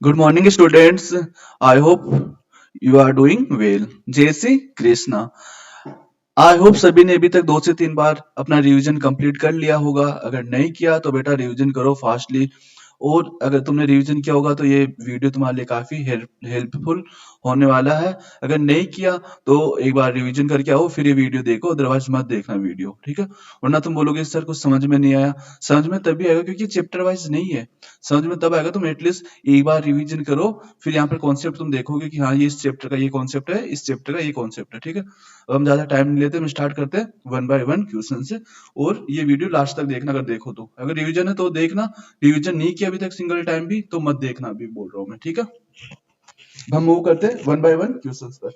Good morning, students. I hope you are doing well. जय Shri Krishna. I hope सभी ने अभी तक 2 से 3 बार अपना रिवीजन कंप्लीट कर लिया होगा। अगर नहीं किया तो बेटा रिवीजन करो फास्टली। और अगर तुमने रिवीजन किया होगा तो ये वीडियो तुम्हारे लिए काफी हेल्पफुल होने वाला है। अगर नहीं किया तो एक बार रिवीजन करके आओ, फिर ये वीडियो देखो, अदरवाइज मत देखना वीडियो, ठीक है। वरना तुम बोलोगे सर कुछ समझ में नहीं आया। समझ में तभी आएगा क्योंकि चैप्टर वाइज नहीं है। समझ में तब आएगा तुम एटलीस्ट एक बार रिवीजन करो, फिर यहाँ पर कॉन्सेप्ट तुम देखोगे कि हाँ ये इस चैप्टर का ये कॉन्सेप्ट है, इस चैप्टर का ये कॉन्सेप्ट है, ठीक है। अब हम ज्यादा टाइम नहीं लेते, हम स्टार्ट करते हैं वन बाय वन क्वेश्चन से। और ये वीडियो लास्ट तक देखना, अगर देखो तो। अगर रिवीजन है तो देखना, रिवीजन नहीं किया अभी तक सिंगल टाइम भी तो मत देखना, अभी बोल रहा हूँ मैं, ठीक है। हम मूव करते हैं वन बाय वन क्वेश्चन पर।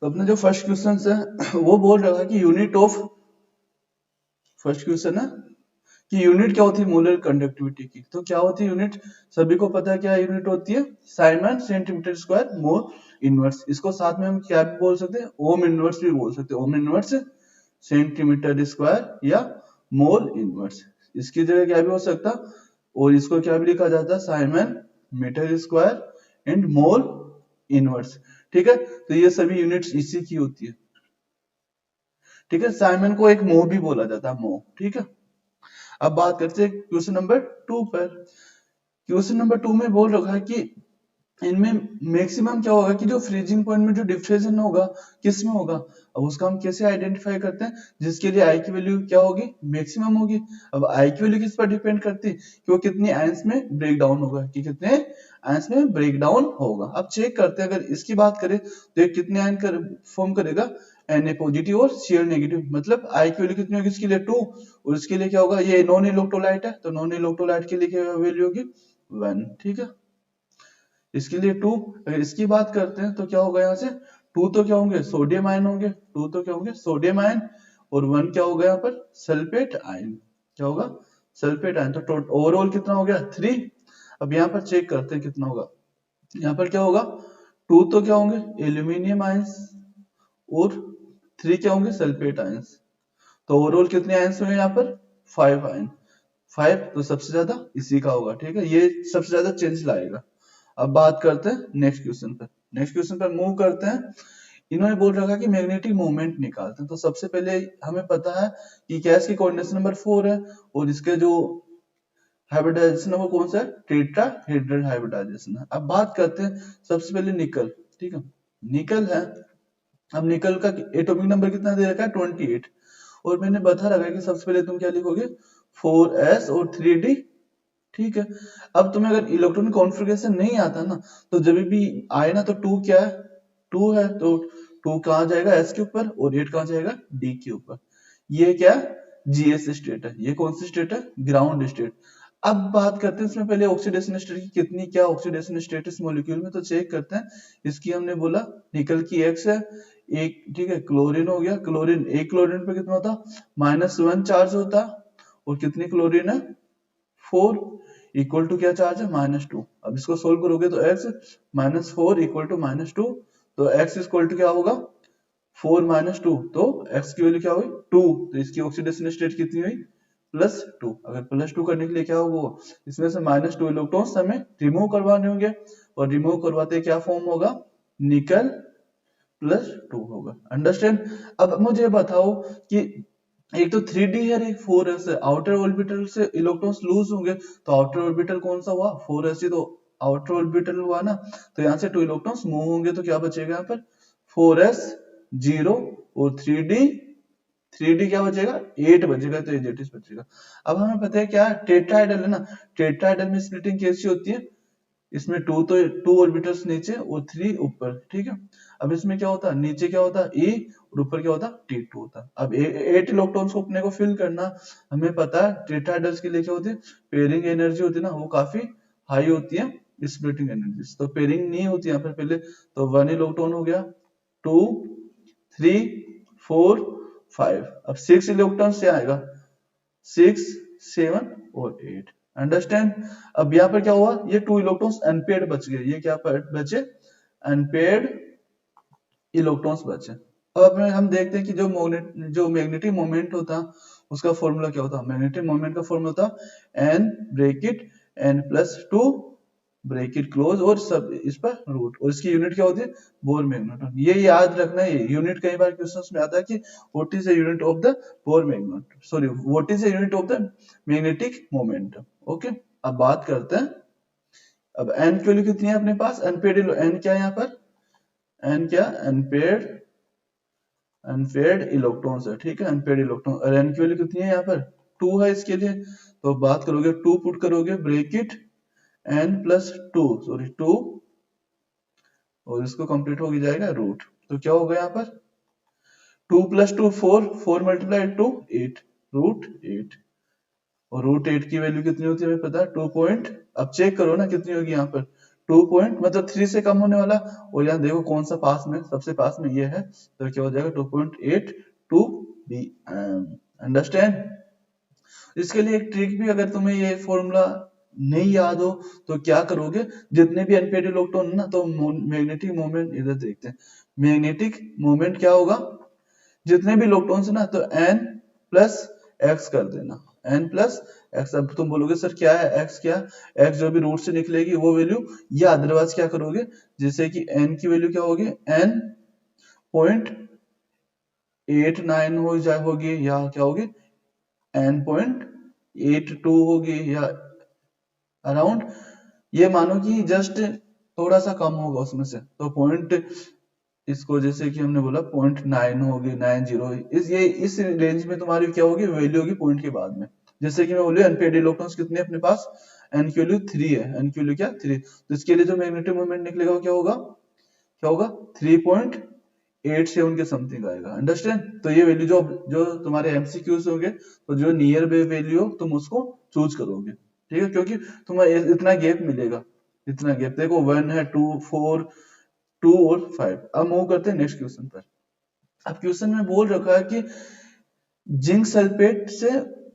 तो अपने जो फर्स्ट क्वेश्चन है वो बोल रहा है कि यूनिट ऑफ, फर्स्ट क्वेश्चन है कि यूनिट क्या होती है मोलर कंडक्टिविटी की। तो क्या होती है यूनिट, सभी को पता है क्या यूनिट होती है, Simon centimetre square mole inverse. इसको साथ में हम क्या भी बोल सकते हैं, ओम इनवर्स भी बोल सकते हैं। ओम इनवर्स सेंटीमीटर स्क्वायर या मोल इनवर्स, इसकी जगह क्या भी हो सकता। और इसको क्या भी लिखा जाता है, siemens metre square and mole inverse, ठीक है। तो ये सभी यूनिट्स इसी की होती है, ठीक है। साइमन को एक मो भी बोला जाता है, मो, ठीक है। अब बात करते हैं क्वेश्चन नंबर 2 पर। क्वेश्चन नंबर 2 में बोल रखा है कि इनमें मैक्सिमम क्या होगा कि जो फ्रीजिंग पॉइंट में जो डिफ्रेशन होगा किस में होगा। अब उसका हम कैसे आइडेंटिफाई करते हैं, जिसके लिए आई की वैल्यू क्या होगी, मैक्सिमम होगी। अब आई की वैल्यू किस पर डिपेंड करती है कि वो कितनी आयंस में ब्रेक डाउन होगा, कि कितने आयंस में ब्रेक डाउन होगा। अब चेक करते हैं, अगर इसकी बात करें तो ये कितने आयन कर फॉर्म करेगा, Na पॉजिटिव और Cl नेगेटिव। मतलब आई की वैल्यू कितनी होगी इसके लिए 2, और इसके लिए क्या होगा, ये नॉन इलेक्ट्रोलाइट है तो नॉन इलेक्ट्रोलाइट के लिए क्या वैल्यू होगी 1, ठीक है। इसके लिए 2। अगर इसकी बात करते हैं तो क्या होगा, यहाँ से 2 तो क्या होंगे, सोडियम आयन होंगे, 2 तो क्या होंगे, सोडियम आयन। और 1 क्या होगा यहाँ पर, सल्फेट आयन। क्या होगा, सल्फेट आयन। तो ओवरऑल कितना हो गया, 3। अब यहाँ पर चेक करते हैं कितना होगा। यहाँ पर क्या होगा, 2 तो क्या होंगे एल्यूमिनियम आयंस, और 3 क्या होंगे सल्फेट आयंस। तो ओवरऑल कितने आयंस हुए यहाँ पर, 5 आयन। 5 तो सबसे ज्यादा इसी का होगा, ठीक है। ये सबसे ज्यादा चेंज लाएगा। अब बात करते हैं नेक्स्ट क्वेश्चन पर। नेक्स्ट क्वेश्चन पर मूव करते हैं। इन्होंने बोल रखा कि मैग्नेटिक मोमेंट निकालते हैं। तो सबसे पहले हमें पता है कि गैस की कोऑर्डिनेशन नंबर 4 है, और इसके जो हाइब्रिडाइजेशन है वो कौन सा है, टेट्राहेड्रल हाइब्रिडाइजेशन है। अब बात करते हैं सबसे पहले निकल, ठीक है। निकल है, अब निकल का एटॉमिक नंबर कितना दे रखा है, 28। और मैंने बता रखा है कि सबसे पहले तुम क्या लिखोगे, 4s और 3d, ठीक है। अब तुम्हें अगर इलेक्ट्रॉनिक कॉन्फ़िगरेशन नहीं आता ना, तो जब भी आए ना तो 2 क्या है, 2 है तो 2 कहाँ जाएगा, s के ऊपर, और 8 कहाँ जाएगा, d के ऊपर। ये क्या है, जीएस स्टेट है। ये कौन सी स्टेट है, ग्राउंड स्टेट। अब बात करते हैं इसमें पहले ऑक्सीडेशन स्टेट की, कितनी क्या ऑक्सीडेशन स्टेट इस मॉलिक्यूल में, तो चेक करते हैं। इसकी हमने बोला निकल की x है, एक, ठीक है। क्लोरीन हो गया, क्लोरीन, एक क्लोरीन पे कितना होता, -1 चार्ज होता। और कितनी क्लोरीन है, 4, इक्वल टू क्या चार्ज है, -2। अब इसको सोल्व करोगे तो x -4 इक्वल टू -2, तो x इक्वल टू क्या होगा, 4 -2, तो x की वैल्यू क्या हुई, 2। तो इसकी ऑक्सीडेशन स्टेट कितनी हुई, +2। अगर +2 करने के लिए क्या होगा, इसमें से -2 इलेक्ट्रॉन्स हमें रिमूव करवाने होंगे, और रिमूव करवाते क्या फॉर्म होगा, निकल +2 होगा। अंडरस्टैंड। अब मुझे बताओ कि एक तो 3d है, एक 4s है। आउटर ऑर्बिटल से इलेक्ट्रॉन्स लूज होंगे, तो आउटर ऑर्बिटल कौन सा हुआ, 4s ही तो आउटर ऑर्बिटल हुआ ना। तो यहाँ से 2 इलेक्ट्रॉन्स मूव होंगे, तो क्या बचेगा यहाँ पर, 4s 0, और 3d क्या बचेगा, 8 बचेगा, तो 8 बचेगा। अब हमें पता है क्या टेट्राहेड्रल है ना, टेट्राहेड्रल में स्प्लिटिंग कैसी होती है, इसमें 2 तो 2 ऑर्बिटल्स नीचे और 3 ऊपर, ठीक है। अब इसमें क्या होता है, नीचे क्या होता है E, और ऊपर क्या होता है T2 होता है। अब 8 इलेक्ट्रॉन्स को अपने को फिल करना, हमें पता है टेट्राहेड्रल्स के लिए क्या होती है, पेयरिंग एनर्जी होती है ना, वो काफी हाई होती है स्प्लिटिंग एनर्जी। तो पेयरिंग नहीं होती यहाँ पर पहले, तो 1 इलेक्ट्रॉन हो गया, 2, 3, 4, 5। अब 6 इलेक्ट्रॉन से आएगा, 6, 7 और 8। अंडरस्टैंड। अब यहाँ पर क्या हुआ, ये 2 इलेक्ट्रॉन्स अनपेयर्ड बच गए। ये क्या बचे, अनपेयर्ड इलेक्ट्रॉन्स बचे। अब हम देखते हैं कि जो मैग्नेटिक मोमेंट होता उसका फॉर्मूला क्या होता, मैग्नेटिक मोमेंट का फॉर्मूला होता n bracket n +2 bracket close और सब इस पर रूट, और इसकी यूनिट क्या होती है, बोर मैग्नेट्रॉन। ये याद रखना है, यूनिट कई बार क्वेश्चंस में आता है कि what is the unit of the bore magnet, sorry what is the unit of the magnetic moment. Okay, अब बात करते हैं, अब एन की वैल्यू कितनी है अपने पास, अनपेड एन क्या है यहाँ पर, एन क्या, अनपेड अनपेड इलेक्ट्रॉन्स है, ठीक है, अनपेड इलेक्ट्रॉन, और एन की वैल्यू कितनी है यहाँ पर, 2 है इसके लिए, तो बात करोगे 2 पुट करोगे ब्रैकेट n प्लस 2, सॉरी 2, और इसको कंप्लीट हो जाएगा रूट, तो क्या होगा यहाँ पर 2 प्लस 2 4, 4 मल्टीप्लाई 2 8, रूट 8, और रूट 8 की वैल्यू कितनी होती है हमें पता है 2 पॉइंट, अब चेक करो ना कितनी होगी यहाँ पर 2 पॉइंट, मतलब 3 से कम होने वाला, और यहाँ देखो कौन सा पास में, सबसे पास में ये है, तो क्या हो जाएगा 2.82 bm, अंडरस्टैंड। इसके लिए एक ट्रिक भी, अगर तुम्हें ये फॉर्मूला नहीं याद हो तो क्या करोगे, जितने भी अनपेड इलेक्ट्रॉन है ना, तो मैग्नेटिक मोमेंट इधर देखते हैं, मैग्नेटिक मोमेंट क्या होगा, जितने भी इलेक्ट्रॉन्स है ना, तो n प्लस एक्स कर देना, n प्लस एक्स। अब तुम बोलोगे सर क्या है x, क्या x जो भी रूट से निकलेगी वो वैल्यू, या अदरवाइज क्या करोगे, जैसे कि n की वैल्यू क्या होगी, n.89 हो जाए होगी, या क्या होगी n.82 होगी, या अराउंड, ये मानो कि जस्ट थोड़ा सा कम होगा उसमें से, तो पॉइंट, इसको जैसे कि हमने बोला 0.9 होगी, 90, इस रेंज में तुम्हारी क्या होगी वैल्यू होगी पॉइंट के बाद में। जैसे कि मैं बोलूँ अनपेड इलेक्ट्रॉन्स कितने अपने पास, एन की वैल्यू 3 है, एन की वैल्यू क्या 3, तो इसके लिए जो मैग्नेटिक मोमेंट निकलेगा वो क्या होगा 3.87 के समथिंग आएगा, अंडरस्टैंड। तो ये वैल्यू जो जो तुम्हारे एमसीक्यूज होंगे, तो जो नियर बाय वैल्यू हो तुम उसको चूज करोगे, ठीक है, क्योंकि तुम्हें इतना गैप मिलेगा, इतना गैप देखो 1 है, 2 4 2 और 5। अब मूव करते हैं नेक्स्ट क्वेश्चन पर। अब क्वेश्चन में बोल रखा है कि जिंक सल्फेट से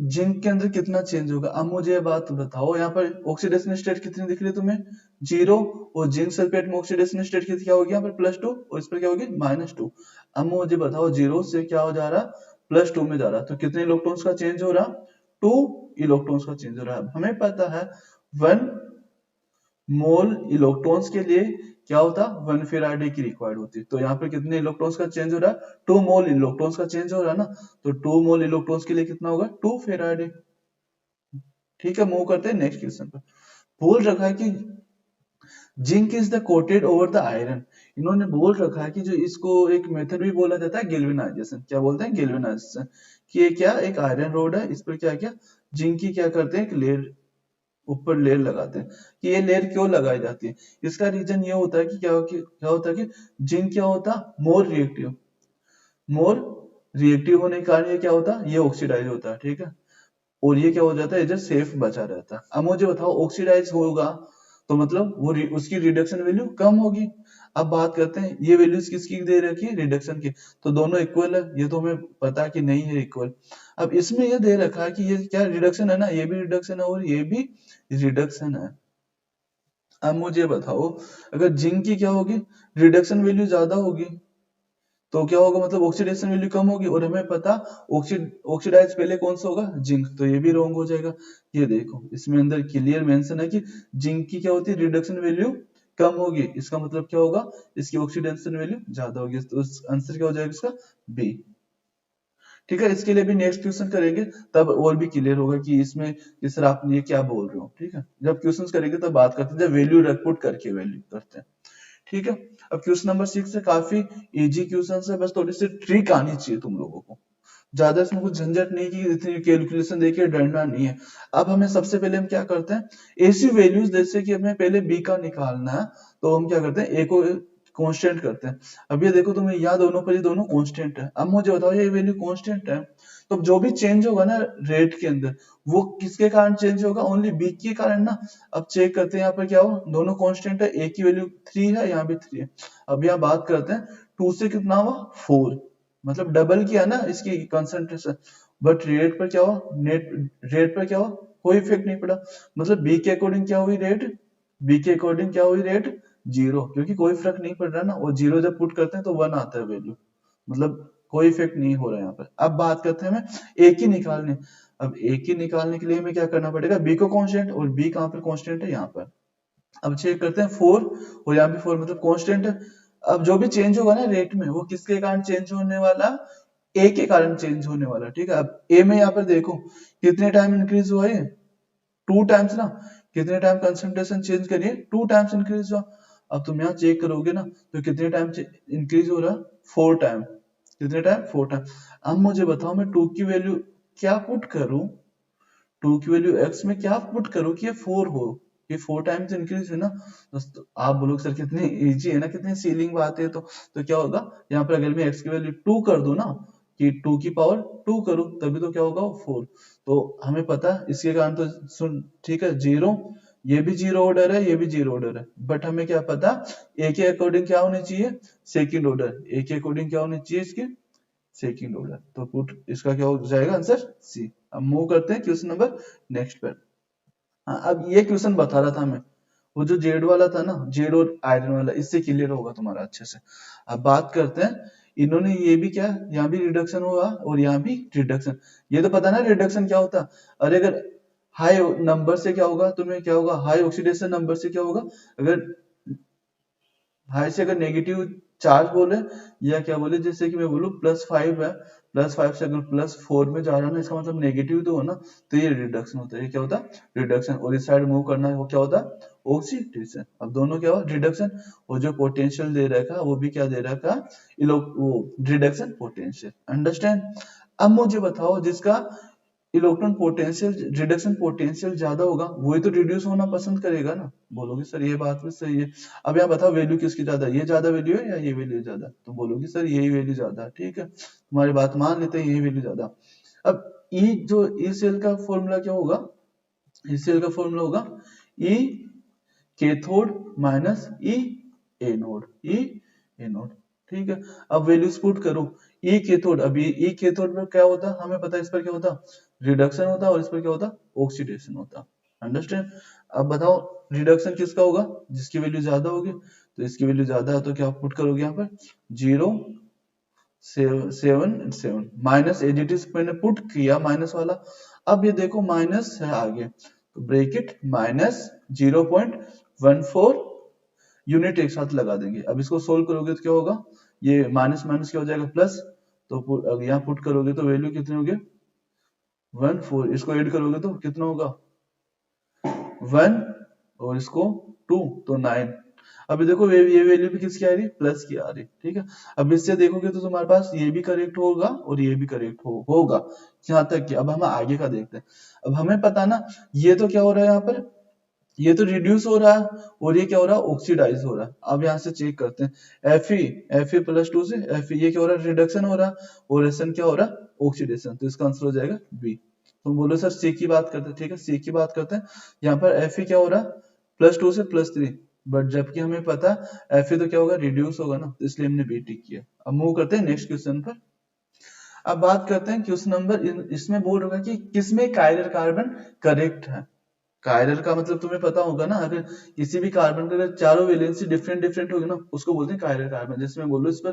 जिंक के अंदर कितना चेंज होगा। अब मुझे ये बात बताओ, यहाँ पर ऑक्सीडेशन स्टेट कितनी दिख रही है तुम्हें, 0, और जिंक सल्फेट में ऑक्सीडेशन स्टेट कितनी क्या होगी यहाँ पर +2, और इस पर क्या होगी -2। अब मुझे बताओ 0 से क्या हो जा रहा, +2 में जा रहा, तो कितने इलेक्ट्रॉन्स का चेंज हो रहा, 2 इलेक्ट्रॉन्स का चेंज हो रहा है। हमें पता है 1 मोल इलेक्ट्रॉन्स के लिए क्या होता, 1 फेराडे की रिक्वायर्ड होती है, तो यहाँ पर कितने इलेक्ट्रॉन्स का चेंज हो रहा है, 2 मोल इलेक्ट्रॉन्स का चेंज हो रहा है ना, तो 2 मोल इलेक्ट्रॉन्स के लिए कितना होगा 2 फेराडे। ठीक है, मूव करते हैं नेक्स्ट क्वेश्चन पर। बोल रखा है कि zinc is the coated over the iron, इन्होंने बोल रखा है कि जो इसको एक मेथड भी बोला जाता है गैल्वेनाइजेशन, क्या बोलते हैं गैल्वेनाइजेशन, कि ये क्या एक आयरन रोड है, इस पर क्या क्या जिंक की क्या करते हैं, एक लेयर ऊपर लेयर लगाते हैं। कि ये लेयर क्यों लगाई जाती है, इसका रीजन ये होता है कि क्या होता है कि जिंक क्या होता है मोर रिएक्टिव होने के कारण ये क्या होता है, ये ऑक्सीडाइज होता है, ठीक है, और ये क्या हो जाता है इधर सेफ बचा रहता है। अब मुझे बताओ ऑक्सीडाइज होगा तो मतलब वो उसकी रिडक्शन वैल्यू कम होगी। अब बात करते हैं ये वैल्यूज किसकी दे रखी है, रिडक्शन की, तो दोनों इक्वल है, ये तो हमें पता है कि नहीं है इक्वल। अब इसमें ये दे रखा है कि ये क्या रिडक्शन है ना, ये भी रिडक्शन है और ये भी रिडक्शन है। अब मुझे बताओ अगर जिंक की क्या होगी, रिडक्शन वैल्यू ज्यादा होगी, तो क्या होगा मतलब ऑक्सीडेशन वैल्यू कम होगी, और हमें पता ऑक्सीडाइज पहले कौन सा होगा, जिंक, तो ये भी रॉन्ग हो जाएगा। ये देखो इसमें अंदर क्लियर मेंशन है कि जिंक की क्या होती है, रिडक्शन वैल्यू कम होगी, इसका मतलब क्या होगा, इसकी ऑक्सीडेशन वैल्यू ज्यादा होगी, तो आंसर क्या हो जाएगा इसका बी। ठीक है, इसके लिए भी नेक्स्ट क्वेश्चन करेंगे, तब और भी क्लियर होगा कि इसमें कि सर आप ये क्या बोल रहे हो। ठीक है, जब क्वेश्चन करेंगे तब बात करते हैं, जब वैल्यू पुट करके वैल्यू करते हैं। ठीक है, अब क्वेश्चन नंबर 6 है, काफी इजी क्वेश्चन है, बस थोड़ी सी ट्रिक आनी चाहिए तुम लोगों को, ज्यादा इसमें कुछ झंझट नहीं की इतनी कैलकुलेशन देखिए डरना नहीं है। अब हमें सबसे पहले हम क्या करते हैं, ऐसी वैल्यूज जैसे कि हमें पहले बी का निकालना है, तो हम क्या करते हैं ए को कांस्टेंट करते हैं। अब ये देखो तुम्हें यहाँ दोनों पर, ये दोनों कांस्टेंट है। अब मुझे बताओ ये वैल्यू कांस्टेंट है, तो जो भी चेंज होगा ना रेट के अंदर, वो किसके कारण चेंज होगा, ओनली बी के कारण ना। अब चेक करते हैं यहाँ पर क्या हो, दोनों कांस्टेंट है, ए की वैल्यू 3 है, यहाँ भी 3 है। अब यहाँ बात करते हैं 2 से कितना हुआ 4, मतलब डबल किया ना इसकी कंसंट्रेशन, बट रेट पर क्या हुआ, नेट रेट पर क्या हुआ, कोई इफेक्ट नहीं पड़ा, मतलब बी के अकॉर्डिंग क्या हुई रेट, बी के अकॉर्डिंग क्या हुई रेट 0, क्योंकि कोई फर्क नहीं पड़ रहा ना, और 0 जब पुट करते हैं तो 1 आता है वैल्यू, मतलब कोई इफेक्ट नहीं हो रहा है यहाँ पर। अब बात करते हैं हमें एक ही निकालने, अब एक ही निकालने के लिए हमें क्या करना पड़ेगा, बी को कांस्टेंट, और बी कहाँ पर कांस्टेंट है यहाँ पर, अब चेक करते हैं 4, और यहाँ पे 4 मतलब कांस्टेंट है। अब जो भी चेंज होगा ना रेट में, वो किसके कारण चेंज होने वाला, ए के कारण चेंज होने वाला, ठीक है। अब ए में यहाँ पर देखो कितने टाइम इंक्रीज हुआ है, 2 टाइम्स ना। कितने टाइम कंसंट्रेशन चेंज करिए, 2 टाइम्स इंक्रीज हुआ। अब तुम यहाँ चेक करोगे ना, तो कितने टाइम इंक्रीज हो रहा है, 4 टाइम। कितने टाइम, 4 टाइम। अब मुझे बताओ मैं 2 की वैल्यू क्या पुट करूं, 2 की वैल्यू x में क्या पुट करूं कि ये 4 हो, ये 4 टाइम्स इंक्रीज है ना। दोस्तों आप बोलोगे सर कितनी इजी है ना, कितनी सीलिंग बात है। तो क्या होगा यहाँ पर, अगर मैं x की वैल्यू 2 कर दूं ना, कि 2 की पावर 2 करूं, तभी तो क्या होगा 4। तो हमें पता है इसके कारण तो सुन, ठीक है, जीरो, ये भी जीरो ऑर्डर है, ये भी जीरो ऑर्डर है, बट हमें क्या पता, ए के अकॉर्डिंग क्या होनी चाहिए, सेकंड ऑर्डर। ए के अकॉर्डिंग क्या होनी चाहिए इसकी, सेकंड ऑर्डर। तो पुट इसका क्या हो जाएगा आंसर, सी। अब मूव करते हैं क्वेश्चन नंबर नेक्स्ट पर। हाँ, अब ये क्वेश्चन बता रहा था मैं, वो जो जेड वाला था ना, जेड और आयरन वाला, इससे क्लियर होगा तुम्हारा अच्छे से। अब बात करते हैं, इन्होंने ये भी क्या, यहाँ भी रिडक्शन हुआ और यहाँ भी रिडक्शन। ये तो पता ना रिडक्शन क्या होता। अरे अगर हाई नंबर से क्या होगा, तुम्हें क्या होगा, हाई ऑक्सीडेशन नंबर से क्या होगा, अगर हाई से अगर नेगेटिव चार्ज बोले, या क्या बोले, जैसे कि मैं बोलूँ +5 है, +5 से अगर +4 में जा रहा है ना, इसका मतलब नेगेटिव तो हो ना। तो ये रिडक्शन होता है, ये क्या होता है, रिडक्शन। और इस साइड मूव करना है, वो क्या होता है, ऑक्सीडेशन। अब दोनों क्या हुआ, रिडक्शन। और जो पोटेंशियल दे रखा है वो भी क्या दे रखा है, वो रिडक्शन पोटेंशियल। अंडरस्टैंड। अब मुझे बताओ, जिसका इलेक्ट्रॉन पोटेंशियल, रिडक्शन पोटेंशियल ज्यादा होगा, वही तो रिड्यूस होना पसंद करेगा ना। बोलोगे सर ये बात भी सही है। अब यहाँ बताओ वैल्यू किसकी ज्यादा है, ये ज्यादा वैल्यू है या ये वैल्यू ज्यादा। तो बोलोगे सर यही वैल्यू ज्यादा है, ठीक है, तुम्हारी बात मान लेते हैं, यही वैल्यू ज्यादा। अब ई, जो ई सेल का फॉर्मूला क्या होगा, ई सेल का फॉर्मूला होगा ई कैथोड माइनस ई एनोड, ई एनोड, ठीक है। अब वैल्यूज पुट करो, ई कैथोड, अभी ई कैथोड में क्या होता, हमें पता है इस पर क्या होता, रिडक्शन होता, और इस पर क्या होता, ऑक्सीडेशन होता। अंडरस्टैंड। अब बताओ रिडक्शन किसका होगा, जिसकी वैल्यू ज्यादा होगी। तो इसकी वैल्यू ज्यादा है, तो क्या पुट करोगे यहाँ पर, 0.7 माइनस, एजिटिव मैंने पुट किया माइनस वाला। अब ये देखो माइनस है आगे, तो ब्रेक इट, -0.14 यूनिट एक साथ लगा देंगे। अब इसको सोल्व करोगे तो क्या होगा, ये माइनस माइनस क्या हो जाएगा, प्लस। तो यहाँ पुट करोगे तो वैल्यू कितनी होगी, 14। इसको ऐड करोगे तो कितना होगा, 1, और इसको 2, तो 9। अभी देखो ये वैल्यू भी किसकी आ रही, प्लस की आ रही, ठीक है। अब इससे देखोगे तो तुम्हारे पास ये भी करेक्ट होगा और ये भी करेक्ट होगा, यहाँ तक कि अब हम आगे का देखते हैं। अब हमें पता ना, ये तो क्या हो रहा है यहाँ पर, ये तो रिड्यूस हो रहा है, और ये क्या हो रहा है, ऑक्सीडाइज हो रहा है। अब यहाँ से चेक करते हैं, Fe+2 से Fe, ये क्या हो रहा है, रिडक्शन हो रहा है, और एसएन क्या हो रहा है, ऑक्सीडेशन। तो इसका आंसर हो जाएगा बी। तुम बोलो सर सी की बात करते हैं, ठीक है, सी की बात करते हैं। यहाँ पर Fe क्या हो रहा है, +2 से +3, बट जबकि हमें पता है Fe तो क्या होगा, रिड्यूस होगा ना, तो इसलिए हमने बी टिक किया। अब मूव करते हैं नेक्स्ट क्वेश्चन पर। अब बात करते हैं क्वेश्चन नंबर, इसमें बोल रहा है कि किसमें कायरल कार्बन करेक्ट है। कायरल का मतलब तुम्हें पता होगा ना, अगर किसी भी कार्बन का अगर चारों वैलेंसी डिफरेंट डिफरेंट होगी ना, उसको बोलते हैं कायरल कार्बन। जैसे मैं बोलूँ इस पर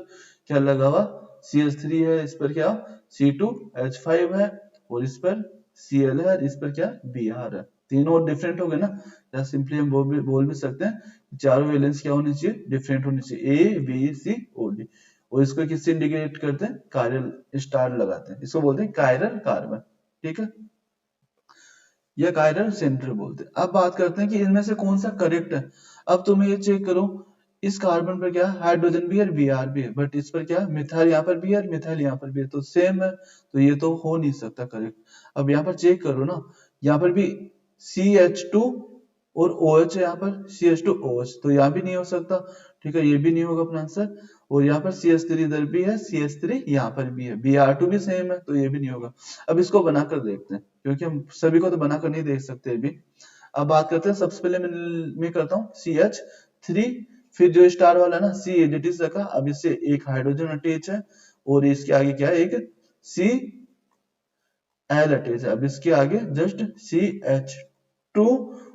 क्या लगा हुआ, CH3 है, इस पर क्या C2H5 है, और इस पर Cl है, और इस पर क्या Br है। तीनों डिफरेंट हो गए ना, या सिंपली हम बोल भी सकते हैं चारों वैलेंस क्या होनी चाहिए, डिफरेंट होनी चाहिए, A B C O D। और इसको किससे इंडिकेट करते हैं, कायरल स्टार लगाते हैं, इसको बोलते हैं कायरल कार्बन, ठीक है, या कायरल सेंटर बोलते हैं। अब बात करते हैं कि इनमें से कौन सा करेक्ट है। अब तुम्हें ये चेक करो, इस कार्बन पर क्या हाइड्रोजन भी है, Br भी है, बट इस पर क्या मिथाइल यहाँ पर भी है, मिथाइल यहाँ पर भी है, तो सेम है, तो ये तो हो नहीं सकता करेक्ट। अब यहाँ पर चेक करो ना, यहाँ पर भी CH2 और OH है, यहाँ पर CH2OH, तो यहाँ भी नहीं हो सकता, ठीक है, ये भी नहीं होगा अपना आंसर। और यहाँ पर CH3 इधर भी है, CH3 यहाँ पर भी है, Br2 भी सेम है, तो ये भी नहीं होगा। अब इसको बनाकर देखते हैं, क्योंकि हम सभी को तो बनाकर नहीं देख सकते अभी। अब बात करते हैं, सबसे पहले मैं करता हूँ CH3, फिर जो स्टार वाला ना C एडिटिव रखा, अब इससे एक हाइड्रोजन अटैच है, और इसके आगे क्या है, एक Cl अटैच है। अब इसके आगे जस्ट CH2,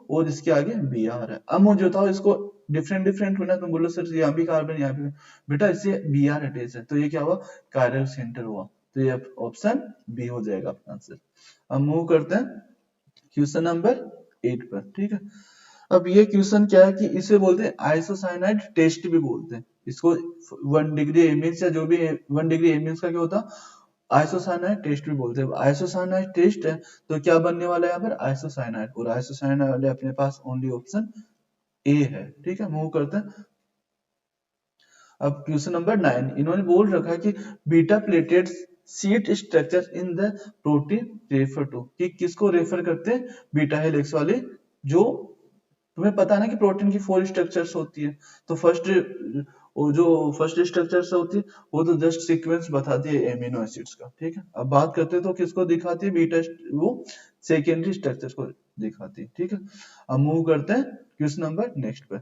और इसके आगे Br है। अब मुझे बताओ इसको डिफरेंट डिफरेंट होना, तुम बोलो सर यहाँ भी कार्बन यहाँ भी, बेटा इससे Br अटैच है, तो ये क्या हुआ, कायरल सेंटर हुआ, तो ये ऑप्शन बी हो जाएगा अपना आंसर। अब मूव करते हैं क्वेश्चन नंबर 8 पर, ठीक है। अब ये क्वेश्चन क्या है कि इसे बोलते हैं आइसोसाइनाइड टेस्ट भी बोलते हैं इसको। 1 डिग्री एमएच या जो भी 1 डिग्री एमएच का क्या होता, आइसोसाइनाइड टेस्ट भी बोलते हैं। आइसोसाइनाइड टेस्ट है तो क्या बनने वाला है यहाँ पर, आइसोसाइनाइड, और आइसोसाइनाइड अपने पास ओनली ऑप्शन ए है। ठीक है, मूव करते हैं। अब क्वेश्चन नंबर 9, इन्होंने बोल रखा है कि beta pleated sheet structure in the protein refer to, कि किसको रेफर करते हैं, बीटा हेलिक्स वाले। जो तुम्हें पता है ना कि प्रोटीन की 4 स्ट्रक्चर्स होती है, तो वो जो फर्स्ट स्ट्रक्चर्स होती है वो तो जस्ट सीक्वेंस बताती है एमिनो एसिड्स का। ठीक है, अब बात करते हैं तो किसको दिखाती है, बीटा वो सेकेंडरी स्ट्रक्चर्स को दिखाती है। ठीक है, अब मूव करते हैं क्वेश्चन नंबर नेक्स्ट पे।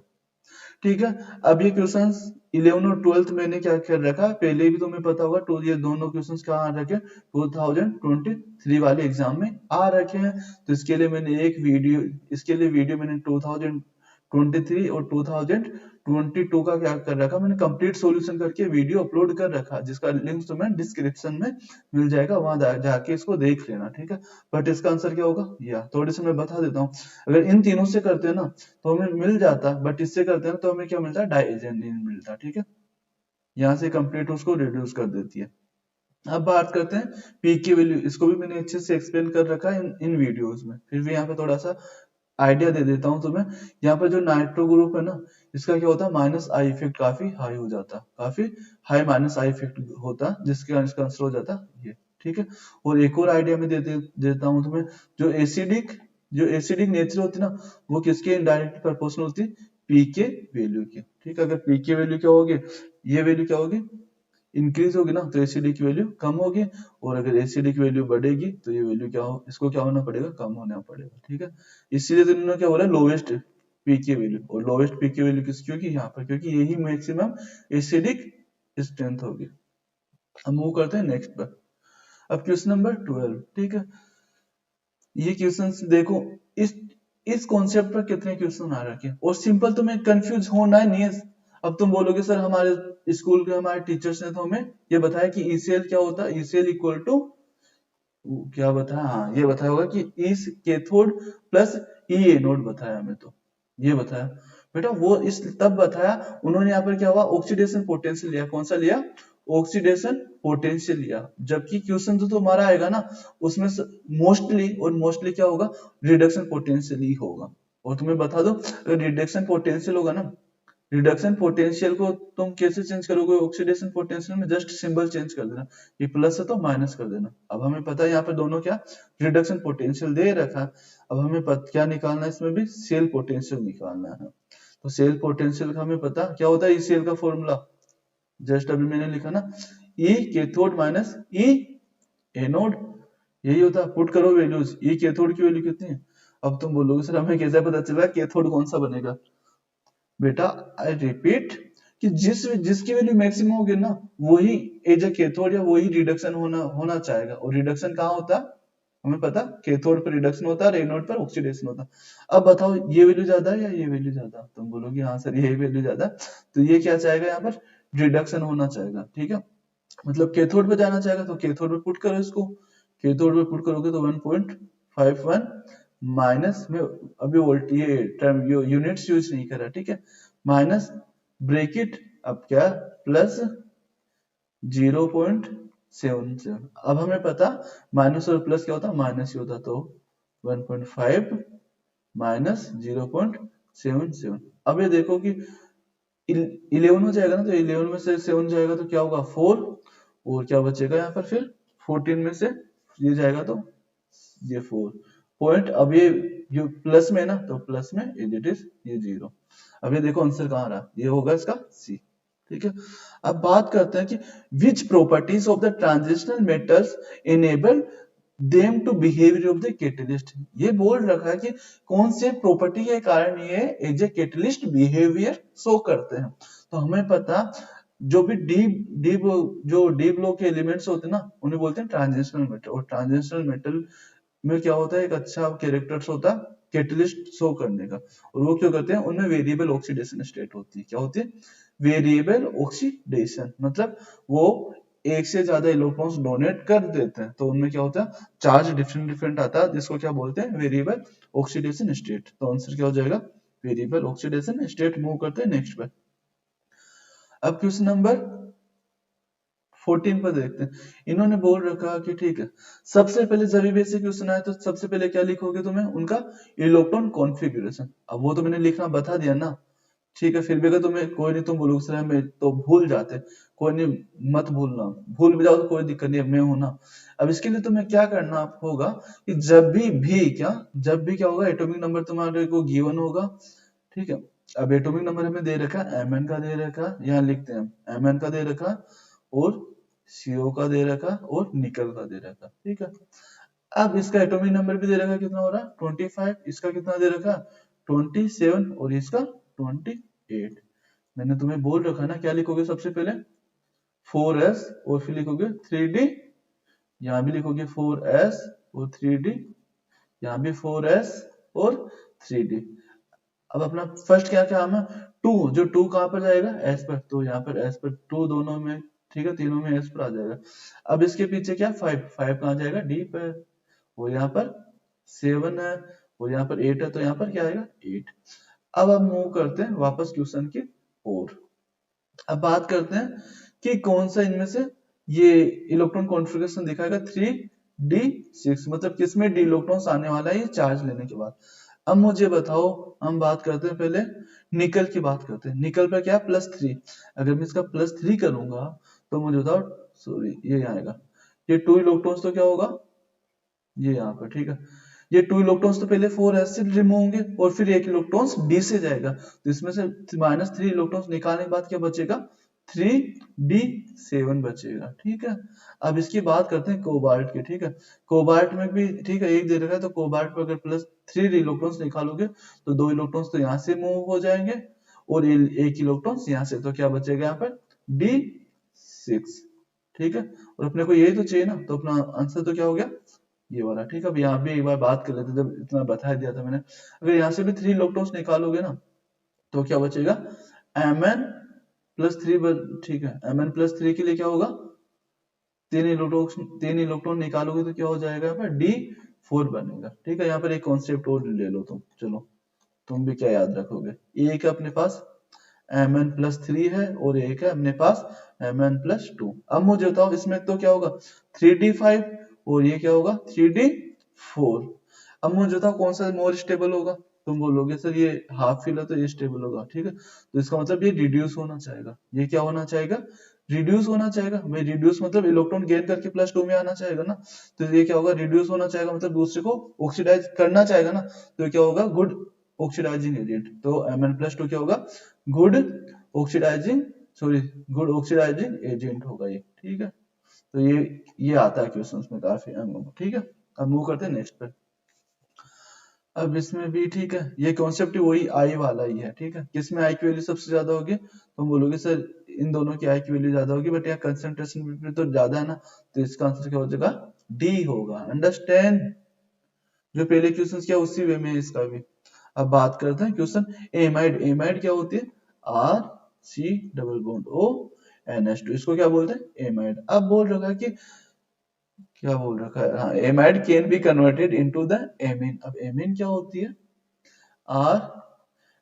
ठीक है, अब ये क्वेश्चन 11 और 12 मैंने क्या कर रखा, पहले भी तुम्हें पता होगा, तो ये दोनों क्वेश्चन कहाँ आ रखे, 2023 वाले एग्जाम में आ रखे हैं। तो इसके लिए मैंने एक वीडियो, मैंने 2023 और 2022 का क्या कर रखा, मैंने कंप्लीट सॉल्यूशन करके वीडियो अपलोड कर रखा, जिसका लिंक तुम्हें डिस्क्रिप्शन में मिल जाएगा, वहां जाके इसको देख लेना। ठीक है, बट इसका आंसर क्या होगा, या थोड़ी सी मैं बता देता हूँ। अगर इन तीनों से करते हैं ना तो हमें मिल जाता, बट इससे करते हैं ना तो हमें क्या मिलता है, डाइजेनिन मिलता। ठीक है, यहाँ से कंप्लीट उसको रिड्यूस कर देती है। अब बात करते हैं पी की वैल्यू, इसको भी मैंने अच्छे से एक्सप्लेन कर रखा है इन वीडियोस में, फिर भी यहाँ पे थोड़ा सा आइडिया दे देता हूँ तुम्हें। यहाँ पर जो नाइट्रो ग्रुप है ना, इसका क्या होता है, माइनस आई इफेक्ट काफी हाई हो जाता, काफी हाई माइनस आई इफेक्ट होता, जिसके कारण इसका आंसर हो जाता ये। ठीक है, और एक और आइडिया में देता हूँ तुम्हें, जो एसिडिक नेचर होती है ना, वो किसके इनडायरेक्ट प्रोपोर्शनल होती है, पी के वैल्यू की। ठीक है, अगर पी के वैल्यू क्या होगी, ये वैल्यू क्या होगी, इंक्रीज होगी ना, तो एसिडिक की वैल्यू कम होगी, और अगर एसिडिक की वैल्यू बढ़ेगी तो ये वैल्यू क्या हो, इसको क्या होना पड़ेगा, कम होना पड़ेगा। ठीक है, इसीलिए तो इन्होंने क्या बोला, लोवेस्ट पी की वैल्यू, और लोवेस्ट पी की वैल्यू किसकी होगी, यहाँ पर, क्योंकि यही मैक्सिमम एसिडिक स्ट्रेंथ होगी। अब मूव करते हैं नेक्स्ट पर। अब क्वेश्चन नंबर 12। ठीक है, ये क्वेश्चन देखो, इस कॉन्सेप्ट पर कितने क्वेश्चन आ रखे हैं, और सिंपल, तुम्हें कंफ्यूज होना नहीं है। अब तुम बोलोगे सर हमारे स्कूल के हमारे टीचर्स ने तो हमें ये बताया कि ईसीएल क्या होता है, ईसीएल इक्वल टू क्या बताया, हाँ ये बताया होगा कि इस कैथोड प्लस ई एनोड बताया हमें, तो ये बताया बेटा, वो इस तब बताया उन्होंने, यहाँ पर क्या हुआ, ऑक्सीडेशन पोटेंशियल लिया, कौन सा लिया, ऑक्सीडेशन पोटेंशियल लिया, जबकि क्वेश्चन जो तुम्हारा आएगा ना उसमें मोस्टली क्या होगा, रिडक्शन पोटेंशियल ही होगा। और तुम्हें बता दो, अगर रिडक्शन पोटेंशियल होगा ना, रिडक्शन पोटेंशियल को तुम कैसे चेंज करोगे, ऑक्सीडेशन पोटेंशियल में जस्ट सिंबल चेंज कर देना, ये प्लस है तो माइनस कर देना। अब हमें पता है यहाँ पे दोनों क्या, रिडक्शन पोटेंशियल दे रखा है। अब हमें क्या निकालना है, इसमें भी सेल पोटेंशियल निकालना है। तो सेल पोटेंशियल का हमें पता क्या होता है, सेल का फॉर्मूला जस्ट अभी मैंने लिखा ना, ई कैथोड माइनस ई एनोड, यही होता है। पुट करो वैल्यूज, ई कैथोड की वैल्यू कितनी है। अब तुम बोलोगे सर हमें कैसे पता चला कैथोड कौन सा बनेगा, बेटा आई रिपीट कि जिसकी वैल्यू मैक्सिमम होगी ना, वही एज ए कैथोड या वही रिडक्शन होना चाहेगा। और रिडक्शन कहाँ होता है, हमें पता, कैथोड पर रिडक्शन होता है, एनोड पर ऑक्सीडेशन होता है। अब बताओ ये वैल्यू ज्यादा है या ये वैल्यू ज्यादा, तुम बोलोगे हाँ सर ये वैल्यू ज्यादा, तो ये क्या चाहेगा, यहाँ पर रिडक्शन होना चाहेगा। ठीक है, मतलब कैथोड पे जाना चाहेगा, तो कैथोड पे पुट करो इसको, कैथोड पे पुट करोगे तो 1.51 माइनस में, अभी वोल्ट ये टर्म यूनिट्स यूज नहीं करा, ठीक है, माइनस ब्रेकेट, अब क्या प्लस 0.77। अब हमें पता माइनस और प्लस क्या होता, माइनस ही होता, तो 1.5 माइनस 0.77। अब ये देखो कि 11 हो जाएगा ना, तो 11 में से 7 जाएगा तो क्या होगा 4, और क्या बचेगा यहाँ पर, फिर 14 में से ये जाएगा तो ये 4 पॉइंट। अब ये प्लस में है ना, तो प्लस में इट इज ये 0। अब ये देखो आंसर कहाँ रहा, ये होगा इसका सी। ठीक है, अब बात करते हैं कि which properties of the transitional metals enable them to behaviour of the catalyst. ये बोल रखा है कि कौन से प्रॉपर्टी के कारण ये as a catalyst behaviour show करते हैं। तो हमें पता, जो भी डीप लो के एलिमेंट्स होते हैं ना, उन्हें बोलते हैं ट्रांजिशनल मेटल। और ट्रांजिशनल मेटल में क्या होता है, एक अच्छा कैरेक्टर्स होता है कैटलिस्ट शो करने का। और वो क्यों करते हैं, उनमें वेरिएबल ऑक्सीडेशन स्टेट होती है। क्या होती है, वेरिएबल ऑक्सीडेशन, मतलब वो एक से ज्यादा इलेक्ट्रॉन्स डोनेट कर देते हैं, तो उनमें क्या होता है, चार्ज डिफरेंट आता है, जिसको क्या बोलते हैं, वेरिएबल ऑक्सीडेशन स्टेट। तो आंसर क्या हो जाएगा, वेरिएबल ऑक्सीडेशन स्टेट। मूव करते हैं नेक्स्ट पर। अब क्वेश्चन नंबर 14 पर देखते हैं। इन्होंने बोल रखा कि ठीक है, सबसे पहले जब भी बेसिक क्वेश्चन आए तो सबसे पहले क्या लिखोगे तुम्हें, उनका इलेक्ट्रॉन कॉन्फ़िगरेशन। अब वो तो मैंने लिखना बता दिया ना, ठीक है। फिर भी अगर तुम्हें कोई नहीं, तुम बोलोगे सर हमें तो भूल जाते, कोई नहीं मत भूलना, भूल भी जाओ तो कोई दिक्कत नहीं, मैं हूं ना। अब इसके लिए तुम्हें क्या करना होगा कि जब भी क्या होगा, एटॉमिक नंबर तुम्हारे को गिवन होगा, ठीक है। अब एटॉमिक नंबर हमें दे रखा है, Mn का दे रखा, यहाँ लिखते हैं Mn का दे रखा और CO का दे रखा और निकल का दे रखा, ठीक है। अब इसका एटॉमिक नंबर भी दे रखा, कितना हो रहा है 25, इसका कितना दे रखा 27 और इसका 28। मैंने तुम्हें बोल रखा ना, क्या लिखोगे सबसे पहले 4s और फिर लिखोगे 3d, यहाँ भी लिखोगे 4s और 3d, यहाँ भी 4s और 3d। अब अपना फर्स्ट क्या काम है, टू, जो टू कहाँ पर जाएगा एस पर, तो यहाँ पर एस पर टू दोनों में, ठीक है, तीनों में एस पर आ जाएगा। अब इसके पीछे क्या 5, 5 कहाँ जाएगा डी पर, और यहाँ पर 7 है और यहाँ पर 8 है, तो यहाँ पर क्या आएगा 8। अब हम मूव करते हैं वापस क्वेश्चन की ओर। अब बात करते हैं कि कौन सा इनमें से ये इलेक्ट्रॉन कॉन्फ़िगरेशन दिखाएगा 3d6, मतलब किसमें डी इलेक्ट्रॉन्स आने वाला है ये चार्ज लेने के बाद। अब मुझे बताओ, हम बात करते हैं पहले निकल की बात करते हैं। निकल पर क्या +3, अगर मैं इसका +3 करूंगा तो मुझे बताओ, सॉरी ये आएगा, ये 2 इलेक्ट्रॉन्स तो क्या होगा ये यहाँ पर, ठीक है। ये 2 इलेक्ट्रॉन्स तो पहले 4s से रिमूव होंगे और फिर 1 इलेक्ट्रॉन्स d से जाएगा, तो इसमें से -3 इलेक्ट्रॉन्स निकालने के बाद क्या बचेगा 3d7 बचेगा, ठीक है। अब इसकी बात करते हैं कोबाल्ट की, ठीक है। कोबाल्ट में भी ठीक है, एक दे रखा है, तो कोबाल्ट पर अगर +3 इलेक्ट्रॉन्स निकालोगे तो 2 इलेक्ट्रॉन्स तो यहाँ से मूव हो जाएंगे और 1 इलेक्ट्रॉन्स यहाँ से, तो क्या बचेगा यहाँ पर d6, ठीक है। और अपने को यही तो चाहिए ना, तो अपना आंसर तो क्या हो गया ये वाला, ठीक है। अब यहाँ भी एक बार बात कर लेते, जब इतना बता दिया था मैंने, अगर यहाँ से भी 3 इलेक्ट्रॉन्स निकालोगे ना तो क्या बचेगा Mn+3, ठीक है। Mn+3 के लिए क्या होगा, 3 इलेक्ट्रॉन निकालोगे तो क्या हो जाएगा यहाँ पर d4 बनेगा, ठीक है। यहाँ पर एक कॉन्सेप्ट और ले लो तुम, चलो तुम भी क्या याद रखोगे, एक है अपने पास Mn+3 है और एक है अपने पास Mn+2। अब मुझे बताओ इसमें तो क्या होगा 3d5 और ये क्या होगा 3d4। अब मुझे बताओ कौन सा मोर स्टेबल होगा, तुम बोलोगे सर ये हाफ फिल है तो ये स्टेबल होगा, ठीक है। तो इसका मतलब ये रिड्यूस होना चाहेगा, ये क्या होना चाहेगा रिड्यूस होना चाहेगा। भाई रिड्यूस मतलब इलेक्ट्रॉन गेन करके +2 में आना चाहेगा ना, तो ये क्या होगा रिड्यूस होना चाहेगा, मतलब दूसरे को ऑक्सीडाइज करना चाहेगा ना, तो क्या होगा गुड ऑक्सीडाइजिंग एजेंट। तो Mn+2 क्या होगा good oxidising, sorry good oxidising agent होगा ये, ठीक है। तो ये आता है क्वेश्चंस में काफी, ठीक है। अब मूव करते हैं नेक्स्ट पे। अब इसमें भी ठीक है, ये कॉन्सेप्ट वही आई वाला ही है, ठीक है। किसमें आई की वैल्यू सबसे ज्यादा होगी, तो हम बोलोगे सर इन दोनों की आई की वैल्यू ज्यादा होगी, बट यहाँ कंसंट्रेशन तो ज्यादा है ना, तो इसका आंसर क्या हो जाएगा डी होगा। अंडरस्टैंड, जो पहले क्वेश्चन किया उसी वे में इसका भी। अब बात करते हैं क्वेश्चन एमाइड। एमाइड क्या होती है RC double bond O NH2, इसको क्या बोलते हैं एमाइड। अब बोल रखा है कि क्या बोल रखा है, हाँ amide can be converted into the amine. अब एमीन क्या होती है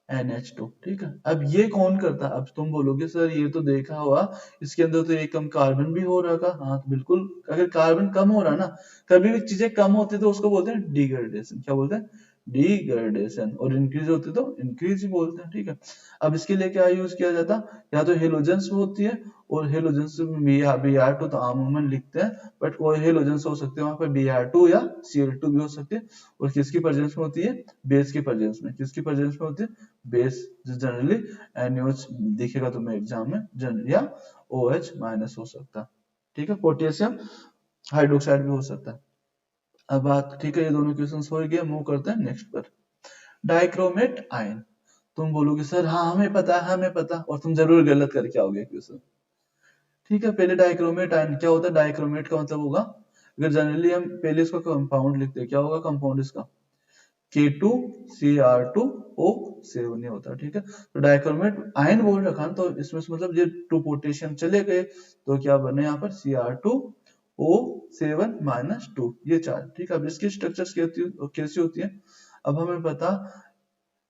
RNH2, ठीक है। अब ये कौन करता है, अब तुम बोलोगे सर ये तो देखा हुआ इसके अंदर तो एक कम कार्बन भी हो रहा था, हाँ तो बिल्कुल, अगर कार्बन कम हो रहा ना, कभी भी चीजें कम होती है तो उसको बोलते हैं डिग्रेडेशन, क्या बोलते हैं डिग्रेडेशन, और इंक्रीज होती तो इंक्रीज ही बोलते हैं, ठीक है। अब इसके लिए क्या यूज किया जाता, या तो हेलोजेंस होती है, और हेलोजेंस में Br2 तो अमूमन लिखते हैं, बट कोई हेलोजेंस हो सकते हैं वहां पर Br2 या Cl2 भी हो सकते हैं। और किसकी प्रेजेंस में होती है बेस की प्रेजेंस में, किसकी प्रेजेंस में होती है बेस, जनरली NaOH दिखेगा तुम्हें एग्जाम में जनरली, या OH- हो सकता है, ठीक है। पोटेशियम हाइड्रोक्साइड भी हो सकता है। अब बात ठीक है, ये दोनों क्वेश्चंस हो गए, मूव करते हैं नेक्स्ट पर। डाइक्रोमेट आयन, तुम बोलोगे सर हाँ हमें पता है हमें पता, और तुम जरूर गलत करके आओगे क्वेश्चन, ठीक है। पहले डाइक्रोमेट आयन क्या होता है, डाइक्रोमेट का मतलब होगा, अगर जनरली हम पहले इसका कंपाउंड लिखते हैं, क्या होगा कंपाउंड इसका K2Cr2O7 ये होता है, ठीक है। तो डाइक्रोमेट आयन बोल रखा है, तो इसमें से मतलब ये 2 पोटेशियम चले गए, तो क्या बने यहाँ पर Cr2O7-2, ये चार, ठीक है। अब इसकी स्ट्रक्चर्स कैसी होती है, अब हमें पता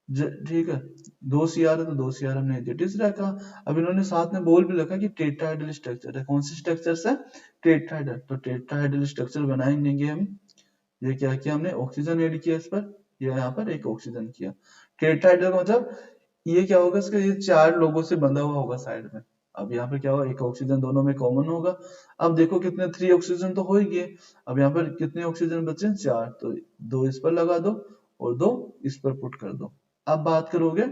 ठीक है, 2 CR है तो 2 CR हमने एजिटिस रखा। अब इन्होंने साथ में बोल भी रखा कि टेट्राहेड्रल स्ट्रक्चर है। कौन सी स्ट्रक्चर है? टेट्राहेड्रल। तो टेट्राहेड्रल स्ट्रक्चर बनाएंगे हम। ये क्या किया हमने? ऑक्सीजन ऐड किया इस पर, ये यहाँ पर एक ऑक्सीजन किया। टेट्राहेड्रल का मतलब ये क्या होगा, इसका ये 4 लोगों से बंधा हुआ होगा साइड में। अब यहाँ पर क्या होगा, एक ऑक्सीजन दोनों में कॉमन होगा। अब देखो कितने 3 ऑक्सीजन तो हो ही गए। अब यहाँ पर कितने ऑक्सीजन बचे? 4। तो 2 इस पर लगा दो और 2 इस पर पुट कर दो। अब बात करोगे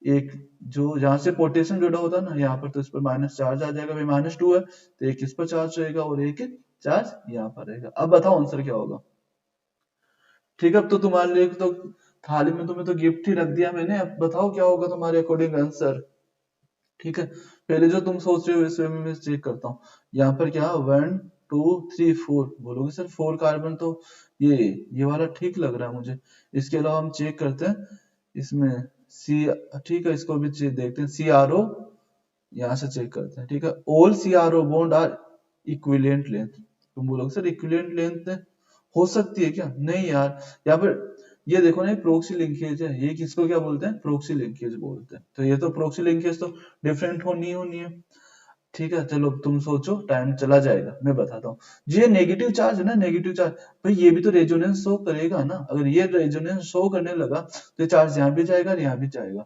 एक जो जहां से पोटेशियम जुड़ा होता है ना, यहाँ पर तो इस पर माइनस चार्ज आ जाएगा, भाई -2 है तो एक इस पर चार्ज रहेगा और एक चार्ज यहाँ पर रहेगा। अब बताओ आंसर क्या होगा? ठीक है, अब तो तुम्हारे लिए तो थाली में तुम्हें तो गिफ्ट ही रख दिया मैंने। अब बताओ क्या होगा तुम्हारे अकॉर्डिंग आंसर। ठीक है, पहले जो तुम सोच रहे हो इस वे में मैं चेक करता हूँ। यहाँ पर क्या 1 2 3 4 बोलोगे सर 4 कार्बन तो ये वाला ठीक लग रहा है मुझे। इसके अलावा हम चेक करते हैं इसमें सी। ठीक है, इसको भी देखते हैं। CRO यहाँ से चेक करते हैं। ठीक है, all CRO bond are equivalent length. तुम बोलोगे सर इक्विवेलेंट लेंथ हो सकती है क्या? नहीं यार, यहाँ पर ये देखो ना, प्रोक्सी लिंकेज है। ये किसको क्या बोलते हैं? प्रोक्सी लिंकेज बोलते हैं। तो ये तो प्रोक्सी लिंकेज तो डिफरेंट होनी है। ठीक है, चलो तुम सोचो, टाइम चला जाएगा, मैं बताता हूँ। ये नेगेटिव चार्ज है ना, नेगेटिव चार्ज, भाई ये भी तो रेजोनेंस शो करेगा ना। अगर ये रेजोनेंस शो करने लगा तो चार्ज यहाँ भी जाएगा और यहाँ भी जाएगा।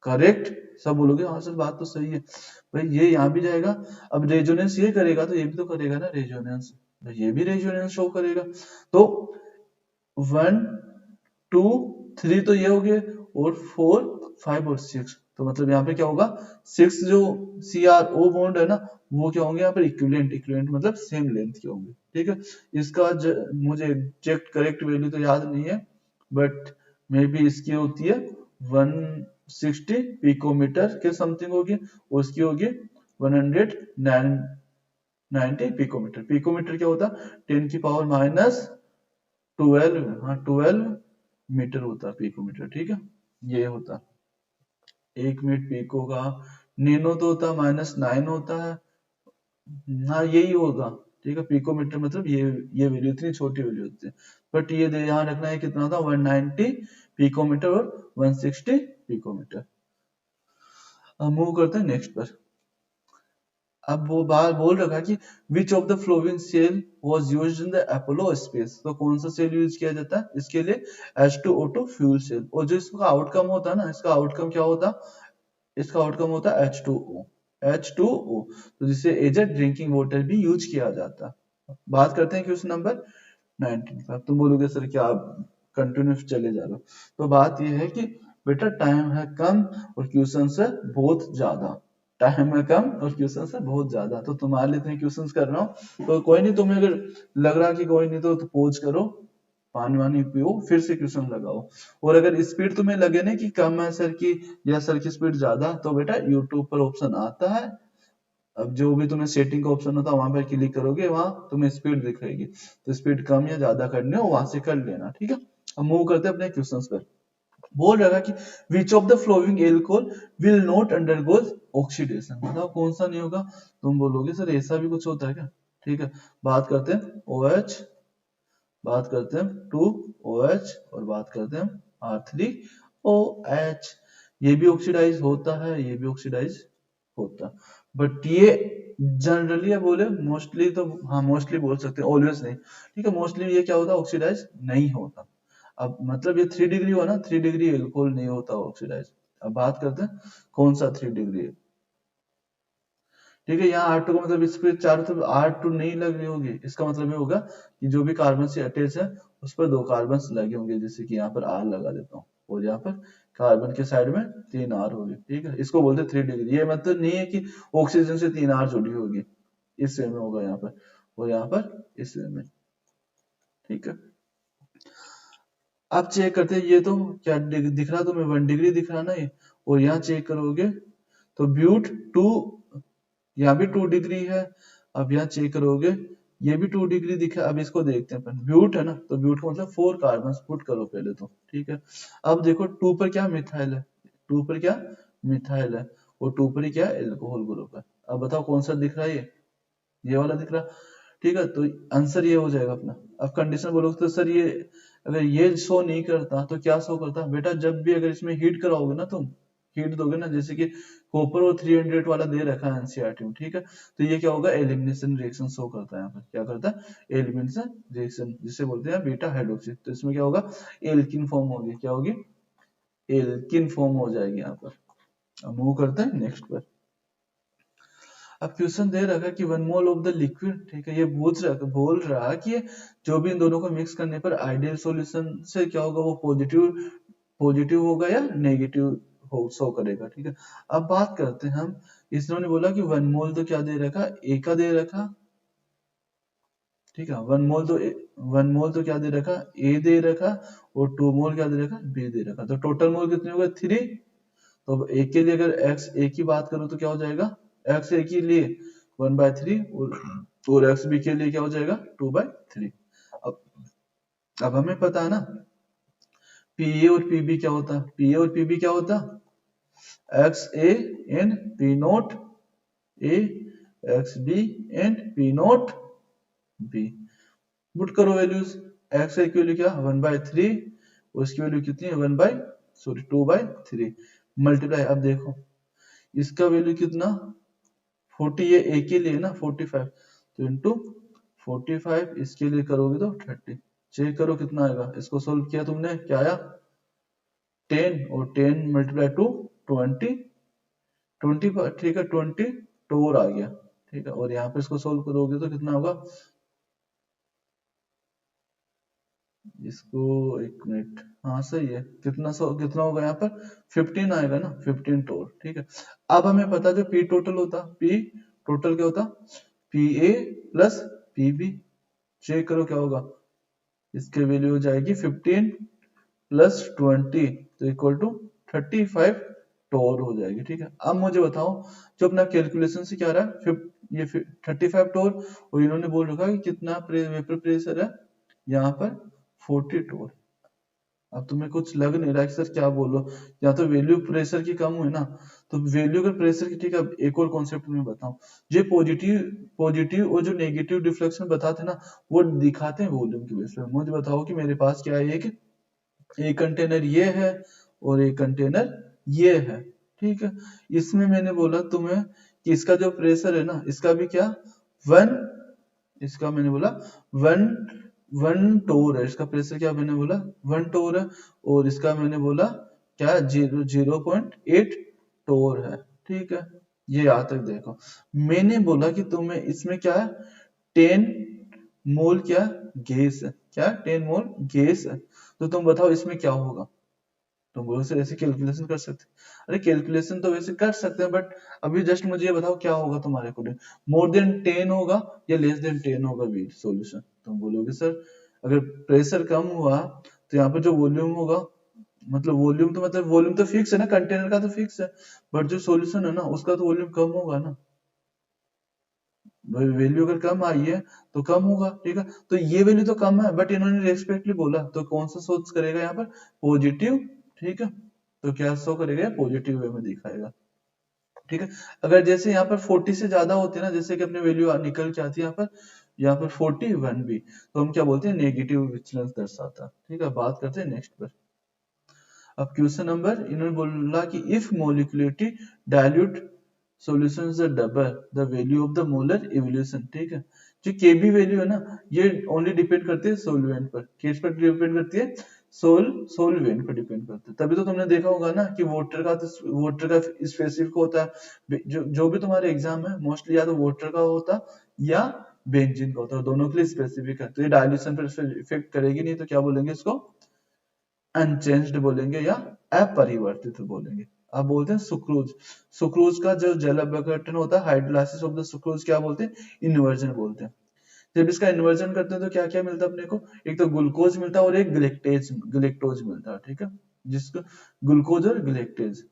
करेक्ट? सब बोलोगे हाँ सर बात तो सही है। भाई ये यहाँ भी जाएगा, अब रेजोनेंस ये करेगा तो ये भी तो करेगा ना रेजोनेंस, ये भी रेजोनेंस शो करेगा। तो 1 2 3 तो ये हो गए, और 4 5 और 6, तो मतलब यहाँ पे क्या होगा, 6 जो CRO बॉन्ड है ना, वो क्या होंगे यहाँ पर इक्विवेलेंट। इक्विवेलेंट मतलब सेम लेंथ के होंगे। ठीक है, इसका मुझे एग्जैक्ट करेक्ट वैल्यू तो याद नहीं है, बट मे बी इसकी होती है 160 पिकोमीटर के समथिंग होगी, और उसकी होगी 190 पिकोमीटर। पिकोमीटर क्या होता है? 10 की पावर -12, हाँ 12 मीटर होता है पिकोमीटर। ठीक है, ये होता 1 मिनट पिको का। नैनो तो होता -9 होता है, हाँ यही होगा। ठीक है, पिकोमीटर मतलब ये वैल्यू इतनी छोटी वैल्यू होती है। बट ये ध्यान रखना है कितना था, 190 पिकोमीटर और 160 पिकोमीटर। अब मूव करते हैं नेक्स्ट पर। अब वो बार बोल रखा कि which of the following cell was used in the Apollo space. तो कौन सा सेल यूज किया जाता है इसके लिए? H2O2 fuel cell. और जो इसका आउटकम होता है ना, इसका आउटकम क्या होता है? इसका आउटकम होता है H2O, तो जिसे एज ए ड्रिंकिंग वाटर भी यूज किया जाता है। बात करते हैं क्वेश्चन नंबर 19 पर। तुम बोलोगे सर क्या आप कंटिन्यूस चले जा रहे हो? तो बात यह है कि बेटा टाइम है कम और क्वेश्चन है बहुत ज्यादा। टाइम है कम और क्वेश्चन है बहुत ज्यादा, तो तुम्हारे लिए इतने क्वेश्चंस कर रहा हूँ। तो कोई नहीं, तुम्हें अगर लग रहा कि कोई नहीं तो पॉज करो, पानी वानी पियो, फिर से क्वेश्चन लगाओ। और अगर स्पीड तुम्हें लगे ना कि कम है सर की, या सर की स्पीड ज्यादा, तो बेटा यूट्यूब पर ऑप्शन आता है। अब जो भी तुम्हें सेटिंग का ऑप्शन होता है वहां पर क्लिक करोगे, वहां तुम्हें स्पीड दिखेगी, तो स्पीड कम या ज्यादा करनी हो वहां से कर लेना। ठीक है, अब मूव करते हैं अपने क्वेश्चंस पर। बोल रहा कि which of the flowing alcohol will not undergo oxidation. बताओ कौन सा नहीं होगा? तुम बोलोगे सर ऐसा भी कुछ होता है क्या? ठीक है, बात करते हैं OH, बात करते हैं 2OH, और बात करते हैं R3OH। ये भी ऑक्सीडाइज होता है, ये भी ऑक्सीडाइज होता है, बट ये जनरली या बोले मोस्टली, तो हाँ मोस्टली बोल सकते हैं, ऑलवेज नहीं। ठीक है, मोस्टली ये क्या होता है, ऑक्सीडाइज नहीं होता। अब मतलब ये 3 डिग्री हुआ ना, 3 डिग्री एल्कोहल नहीं होता ऑक्सीडाइज। अब बात करते हैं कौन सा 3 डिग्री है। ठीक है, यहाँ R2 का मतलब इस पे चारों तरफ R2 नहीं लग रही होगी, इसका मतलब ये होगा कि जो भी कार्बन से अटैच है उस पर 2 कार्बन लगे होंगे, जैसे कि यहाँ पर R लगा देता हूँ, और यहाँ पर कार्बन के साइड में 3 R होगी। ठीक है, इसको बोलते हैं 3 डिग्री। ये मतलब नहीं है कि ऑक्सीजन से 3 R जुड़ी होगी, इस वे में होगा यहाँ पर, और यहाँ पर इस वे में। ठीक है, अब चेक करते हैं। ये तो क्या दिख रहा, तुम्हें 1 डिग्री दिख रहा ना ये, और यहाँ चेक करोगे तो ब्यूट 2, यहाँ भी 2 डिग्री है। अब यहाँ चेक करोगे ये भी 2 डिग्री दिखा। अब इसको देखते हैं अपन, ब्यूट है ना, तो ब्यूट का मतलब 4 कार्बन पुट करो पहले तो। ठीक है, अब देखो 2 पर क्या मिथाइल है, 2 पर क्या मिथाइल है, और 2 पर ही क्या एल्कोहल ग्रुप है। अब बताओ कौन सा दिख रहा है? ये वाला दिख रहा। ठीक है, तो आंसर ये हो जाएगा अपना। अब कंडीशन बोलोगे तो सर ये अगर ये शो नहीं करता तो क्या शो करता? बेटा जब भी अगर इसमें हीट कराओगे ना, तुम हीट दोगे ना, जैसे कि कॉपर और 300 वाला दे रखा है एनसीईआरटी में, ठीक है, तो ये क्या होगा? एलिमिनेशन रिएक्शन शो करता है। यहाँ पर क्या करता है? एलिमिनेशन रिएक्शन, जिसे बोलते हैं बीटा हाइड्रोक्सी। तो इसमें क्या होगा? एल्किन फॉर्म होगी। क्या होगी? एल्किन फॉर्म हो जाएगी यहाँ पर। अब मूव करते हैं नेक्स्ट पर। अब क्वेश्चन दे रखा है कि 1 मोल ऑफ द लिक्विड, ठीक है, ये बोल रहा है कि जो भी इन दोनों को मिक्स करने पर आइडियल सॉल्यूशन से क्या होगा? वो पॉजिटिव होगा या नेगेटिव हो शो करेगा, ठीक है। अब बात करते हैं हम, इसने बोला कि 1 मोल तो क्या दे रखा? ए का दे रखा, ठीक है। 1 मोल तो क्या दे रखा? ए दे रखा, और 2 मोल क्या दे रखा? बी दे रखा। तो टोटल मोल कितने हो गए? 3। तो अब ए के लिए अगर एक्स ए की बात करूं तो क्या हो जाएगा? एक्स ए के लिए 1/3, और एक्स बी के लिए क्या हो जाएगा? 2/3। अब अब हमें पता है ना पी ए और पी बी क्या होता? पी ए और पी बी क्या होता? X A and P nought A, X B and P nought B. Put करो वैल्यूज। एक्स ए की वैल्यू क्या? 1/3, और इसकी वैल्यू कितनी है? 2/3 मल्टीप्लाई। अब देखो इसका वैल्यू कितना? 40, ये ए के लिए ना 45, तो इंटू 45, इसके लिए करोगे तो 30। चेक करो कितना आएगा। इसको सोल्व किया तुमने, क्या आया? 10, और 10 मल्टीप्लाई टू 20, 20 ठीक है, 24 आ गया, ठीक है। और यहाँ पे इसको सोल्व करोगे तो कितना होगा? इसको एक मिनट, हाँ सही है। कितना होगा यहाँ पर? 15 आएगा ना, 15 टोर, ठीक है। अब हमें पता जो पी टोटल होता, पी टोटल क्या होता? P A plus P B. Check करो क्या होगा। इसकी वैल्यू हो जाएगी 15 प्लस 20, तो इक्वल टू 35 टोर हो जाएगी, ठीक है। अब मुझे बताओ जो अपना कैलकुलेशन से क्या रहा है, ये 35 टोर, और इन्होंने बोल रखा कि कितना वेपर प्रेशर है यहाँ पर? 40 टोर। अब तुम्हें कुछ लग नहीं रहा कि सर क्या बोलो, या तो वैल्यू प्रेशर की कम हुई ना, तो वैल्यू अगर प्रेशर की, ठीक है। अब एक और कॉन्सेप्ट में बताऊं, जो पॉजिटिव पॉजिटिव और जो नेगेटिव डिफ्लेक्शन बताते हैं ना, वो दिखाते हैं वॉल्यूम की बेस पे। मुझे बताओ कि मेरे पास क्या है, एक कंटेनर ये है और एक कंटेनर ये है, ठीक है। इसमें मैंने बोला तुम्हें कि इसका जो प्रेशर है ना, इसका भी क्या? 1, इसका मैंने बोला 1 1 टोर है। इसका प्रेशर क्या मैंने बोला? 1 टोर है। और इसका मैंने बोला क्या? 0.8 टोर है, ठीक है। ये यहाँ तक देखो। मैंने बोला कि तुम्हें इसमें क्या है? 10 मोल क्या? गैस है। क्या? 10 मोल गैस है। तो तुम बताओ इसमें क्या होगा? तुम बोलो सर ऐसे कैलकुलेशन कर सकते हैं। अरे कैलकुलेशन तो वैसे कर सकते हैं, बट अभी जस्ट मुझे ये बताओ क्या होगा तुम्हारे अकॉर्डिंग? मोर देन 10 होगा या लेस देन 10 होगा भी सॉल्यूशन? तुम बोलोगे सर अगर प्रेशर कम हुआ तो यहाँ पर जो वॉल्यूम होगा, मतलब वॉल्यूम तो फिक्स है ना, कंटेनर का तो फिक्स है, बट जो सॉल्यूशन है ना उसका तो वॉल्यूम कम होगा ना। वैल्यू अगर कम आई है तो कम होगा, ठीक है। तो ये वैल्यू तो कम है, बट इन्होंने रेस्पेक्टली बोला, तो कौन सा सोच करेगा यहाँ पर? पॉजिटिव, ठीक है। तो क्या शो करेगा? पॉजिटिव वे में दिखाएगा, ठीक है। अगर जैसे यहाँ पर 40 से ज्यादा होते हैं ना, जैसे कि अपनी वैल्यू निकल के आती है यहाँ पर 41 भी, तो हम क्या बोलते हैं? नेगेटिव विचलन दर्शाता, ठीक है। बात करते हैं नेक्स्ट पर। अब क्वेश्चन नंबर, इन्होंने बोला कि if molecularity dilute solution is double the value of the molar evolution, ठीक है। जो केबी वैल्यू है ना, ये ओनली डिपेंड करती है सोल्वेंट पर। किस पर डिपेंड करती है? सोल्वेंट पर डिपेंड करती है। तभी तो तुमने देखा होगा ना कि वाटर का स्पेसिफिक होता है। जो भी तुम्हारे एग्जाम है मोस्टली या तो वाटर का होता या बेंजीन का होता है, दोनों के लिए स्पेसिफिक है। तो ये डाइल्यूशन पर इफेक्ट करेगी नहीं, तो क्या बोलेंगे इसको? अनचेंज्ड बोलेंगे या अपरिवर्तित बोलेंगे। आप बोलते हैं सुक्रोज। सुक्रोज का जो जल अपघटन होता है, हाइड्रोलाइसिस ऑफ द सुक्रोज, क्या बोलते हैं? इन्वर्जन बोलते हैं। जब इसका इन्वर्जन करते हैं तो क्या क्या मिलता है अपने को? एक तो ग्लूकोज मिलता है और एक ग्लेक्टोज मिलता है, ठीक है। जिसको ग्लूकोज और ग्लेक्टेज,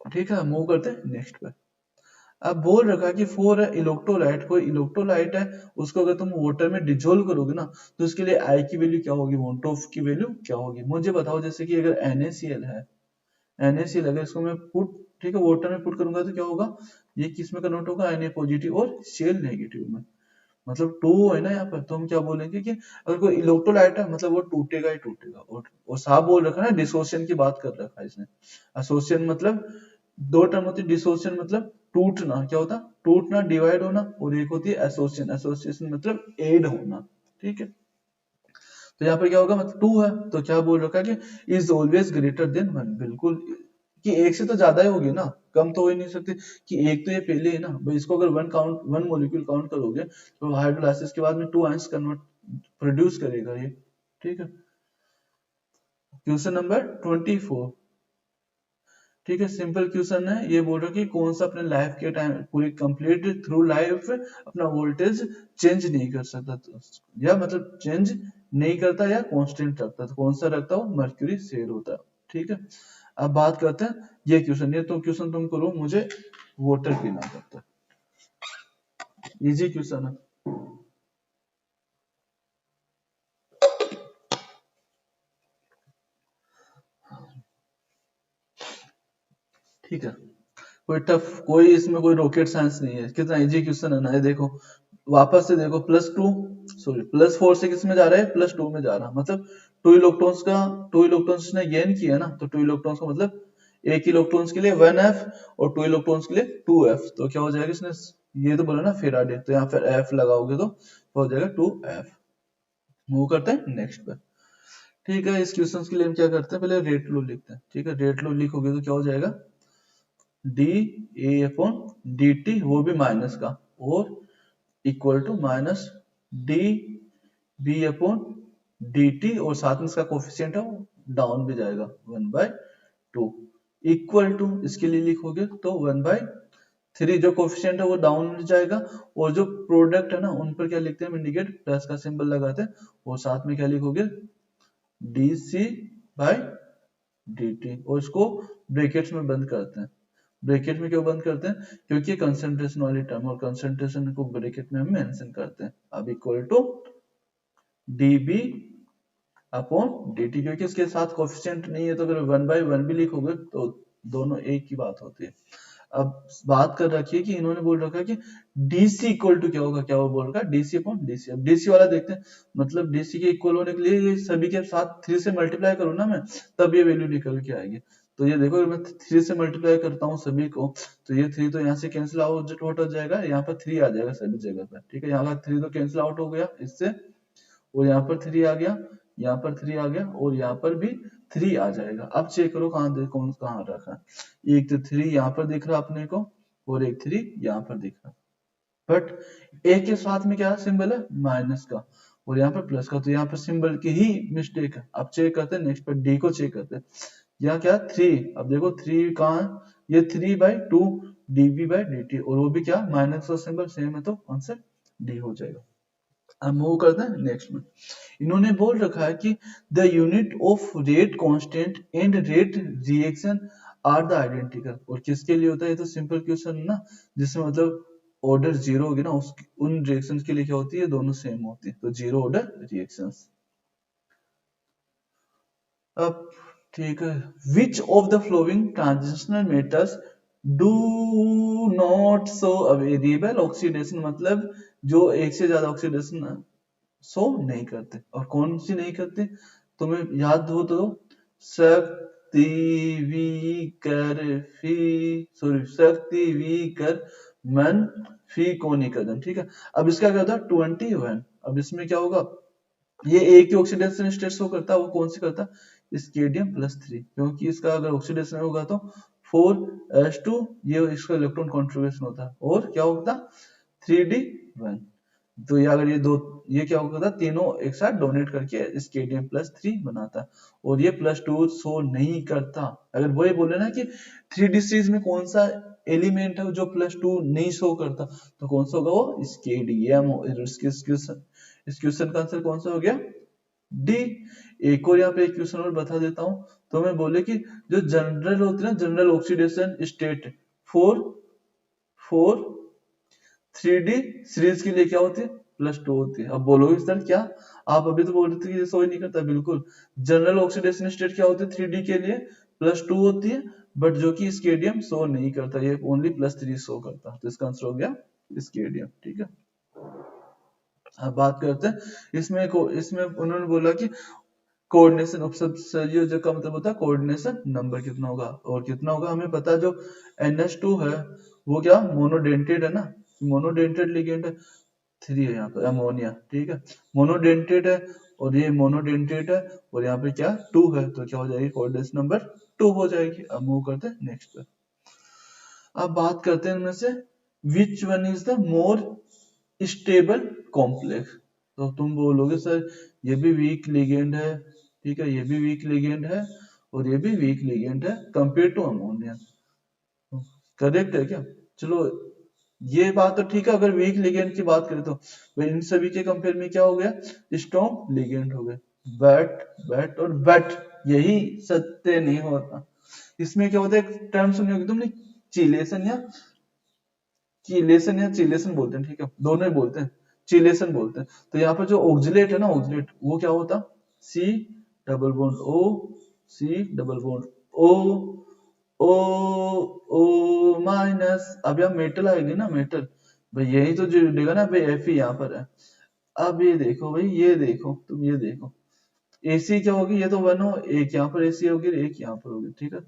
ठीक है। मूव करते हैं नेक्स्ट पे। अब बोल रखा है कि फॉर इलेक्ट्रोलाइट, कोई इलेक्ट्रोलाइट है, उसको अगर तुम वाटर में डिजोल्व करोगे ना, तो उसके लिए आई की वैल्यू क्या होगी? वॉन ऑफ की वैल्यू क्या होगी? मुझे बताओ। जैसे कि अगर NaCl है, NaCl अगर इसको मैं ठीक है वाटर में पुट करूंगा तो क्या होगा? ये किस में कन्वर्ट होगा? Na पॉजिटिव और Cl नेगेटिव में। मतलब टू है ना यहाँ पर, तो हम क्या बोलेंगे कि अगर कोई इलेक्ट्रोलाइट है मतलब वो टूटेगा ही टूटेगा। और साफ बोल रखा है ना, डिसोसिएशन की बात कर रखा है इसने। एसोसिएशन मतलब दो टर्म होती है, डिसोसिएशन मतलब टूटना, क्या होता है टूटना, डिवाइड होना, और एक होती है एसोसिएशन, एसोसिएशन मतलब एड होना, ठीक है। तो यहाँ पर क्या होगा, मतलब टू है तो क्या बोल रखा है कि is always greater than one, बिल्कुल कि एक से तो ज्यादा ही होगी ना, कम तो हो ही नहीं सकती, कि एक तो ये पहले है ना भाई, इसको अगर वन मॉलिक्यूल काउंट करोगे तो हाइड्रोलाइसिस के बाद में टू आयंस कन्वर्ट प्रोड्यूस करेगा ये, ठीक है। क्वेश्चन नंबर 24, ठीक है, सिंपल क्वेश्चन है। ये बोल रहा है कि कौन सा अपने लाइफ के टाइम पूरी कंप्लीट थ्रू लाइफ अपना वोल्टेज चेंज नहीं कर सकता, या मतलब चेंज नहीं करता या कांस्टेंट रखता, तो कौन सा रखता हो, मर्क्यूरी शेयर होता है, ठीक है। अब बात करते हैं ये क्वेश्चन, ये तो क्वेश्चन तुम करो, मुझे वाटर पीना पड़ता है, इजी क्वेश्चन है। ठीक है, कोई टफ, कोई इसमें कोई रॉकेट साइंस नहीं है, कितना इजी क्वेश्चन है ना ये। देखो वापस से देखो, प्लस 4 से किस में जा रहा है, +2 में जा रहा है, मतलब टू इलेक्ट्रॉन्स ने गेन किया ना, तो टू इलेक्ट्रॉन्स का मतलब एक इलेक्ट्रॉन्स के लिए 1f और टू इलेक्ट्रॉन्स के लिए 2f, तो क्या हो जाएगा, इसने ये तो बोला ना फेराडे, तो यहाँ पर f लगाओगे तो हो जाएगा 2f। मूव करते हैं नेक्स्ट पर, ठीक है। इस क्वेश्चन के लिए हम क्या करते हैं, पहले रेट लो लिखते हैं, ठीक है। रेट लो लिखोगे तो क्या हो जाएगा, D A upon D T, वो भी माइनस का, और equal to minus D B upon D T, और साथ में इसका कोफिशिएंट है वो डाउन भी जाएगा 1/2, इक्वल टू इसके लिए लिखोगे तो 1/3, जो कोफिशिएंट है वो डाउन जाएगा, और जो प्रोडक्ट है ना उन पर क्या लिखते हैं, इंडिकेट प्लस का सिंबल लगाते हैं, और साथ में क्या लिखोगे, D C by D T, और इसको ब्रैकेट्स में बंद करते हैं। ब्रैकेट में क्यों बंद करते हैं, क्योंकि कंसंट्रेशन वाली टर्म, और कंसंट्रेशन को ब्रैकेट में हम मेंशन करते हैं। अब equal to dB upon dt, क्योंकि इसके साथ कोफिशिएंट नहीं है, तो अगर 1/1 भी लिखोगे तो दोनों एक ही बात होती है। अब बात कर रखी है कि इन्होंने बोल रखा है कि DC इक्वल टू क्या होगा, क्या वो बोल रखा है, DC अपॉन DC। अब DC वाला देखते हैं, मतलब DC के इक्वल होने के लिए ये सभी के साथ 3 से मल्टीप्लाई करूँ ना मैं, तब ये वैल्यू निकल के आएगी। तो ये देखो, मैं 3 से मल्टीप्लाई करता हूँ सभी को, तो ये 3 तो यहाँ से कैंसिल आउट हो जाएगा, यहाँ पर 3 आ जाएगा सभी जगह पर, ठीक है। यहाँ का 3 तो कैंसिल आउट हो गया इससे, और यहाँ पर 3 आ गया, यहाँ पर 3 आ गया, और यहाँ पर भी 3 आ जाएगा। अब चेक करो कहाँ देखो, कहाँ रखा है, एक तो 3 यहाँ पर दिख रहा अपने को, और एक 3 यहाँ पर दिख रहा, बट एक के साथ में क्या सिंबल है, माइनस का, और यहाँ पर प्लस का, तो यहाँ पर सिंबल की ही मिस्टेक है। अब चेक करते हैं नेक्स्ट पर, डी को चेक करते हैं, यहाँ क्या 3, अब देखो 3 कहाँ है, ये 3/2 dB बाई dt, और वो भी क्या माइनस का सिंबल सेम है, तो आंसर डी हो जाएगा। अब मूव करते हैं नेक्स्ट में। इन्होंने बोल रखा है कि the unit of rate constant and rate reaction are the identical, और किसके लिए होता है, ये तो सिंपल क्वेश्चन है ना, जिसमें मतलब ऑर्डर जीरो होगी ना, उस उन रिएक्शंस के लिए क्या होती है, दोनों सेम होती है, तो जीरो ऑर्डर रिएक्शंस। अब ठीक है, विच of the flowing transitional metals do not show a variable oxidation, मतलब जो एक से ज्यादा ऑक्सीडेशन शो नहीं करते, और कौन सी नहीं करते, तुम्हें याद हो तो, शक्ति विकर फी सॉरी शक्ति विकर मन फी कोनिकदम, ठीक है। अब इसका क्या होता है 21, अब इसमें क्या होगा, ये एक ही ऑक्सीडेशन स्टेट शो करता है, वो कौन सी करता है, स्केडियम+3, क्योंकि इसका अगर ऑक्सीडेशन होगा तो 4s2, ये इसका इलेक्ट्रॉन कॉन्ट्रीब्यूशन होता है, और क्या होता 3d1, तो ये अगर ये दो, ये क्या होता है, तीनों एक साथ डोनेट करके स्केडियम+3 बनाता, और ये +2 शो नहीं करता। अगर वो ये बोले ना कि 3d सीरीज में कौन सा एलिमेंट है जो +2 नहीं शो करता, तो कौन सा होगा, वो स्केडियम। इस क्वेश्चन का आंसर कौन सा हो गया, डी। एक और यहाँ पे एक क्वेश्चन और बता देता हूँ, तो मैं बोले कि जो जनरल होती है ना, general oxidation state 4 3D series के लिए क्या होती है, +2 होती है। अब बोलोगे सर क्या, आप अभी तो बोल रहे थे कि ये शो ही नहीं करता, बिल्कुल जनरल ऑक्सीडेशन स्टेट क्या होती है 3D के लिए, +2 होती है, बट जो कि स्केडियम शो नहीं करता, ये ओनली +3 शो करता, तो इसका आंसर हो गया स्केडियम, ठीक है। अब बात करते हैं इसमें उन्होंने बोला कि कोऑर्डिनेशन उपसर्जक का मतलब होता है कोऑर्डिनेशन नंबर कितना होगा, और कितना होगा हमें पता है, जो NH2 है वो क्या मोनोडेंटेड है ना, मोनोडेंटेड लिगेंड है, 3 है यहाँ पर अमोनिया, ठीक है, मोनोडेंटेड है, और ये मोनोडेंटेड है, और यहाँ पे क्या 2 है, तो क्या हो जाएगी कोऑर्डिनेशन नंबर 2 हो जाएगी। अब मूव करते हैं नेक्स्ट पे। अब बात करते हैं इनमें से which one is the more stable complex. तो तुम बोलोगे सर ये भी वीक लिगेंड है, ठीक है, ये भी वीक लिगेंड है, और ये भी वीक लिगेंड है कंपेयर टू अमोनिया, करेक्ट है क्या? चलो ये बात तो ठीक है, अगर वीक लिगेंड की बात करें तो भाई इन सभी के कंपेयर में क्या हो गया, स्ट्रॉन्ग लिगेंड हो गए, बट और बट यही सत्य नहीं होता। इसमें क्या होता है, एक टर्म सुनी होगी तुमने, चिलेशन या चिलेशन बोलते हैं, ठीक है, दोनों ही बोलते हैं, चिलेशन बोलते हैं। तो यहाँ पर जो ऑक्जिलेट है ना, ऑक्जिलेट वो क्या होता, C double bond O, C double bond O, O O minus, अब यहाँ मेटल आएगी ना, मेटल, भाई यही तो जुड़ेगा ना भाई, एफ यहाँ पर है। अब ये देखो भाई, ये देखो तुम, ये देखो एसी क्या होगी, ये तो वन हो, एक यहाँ पर एसी होगी, एक यहाँ पर होगी, ठीक है।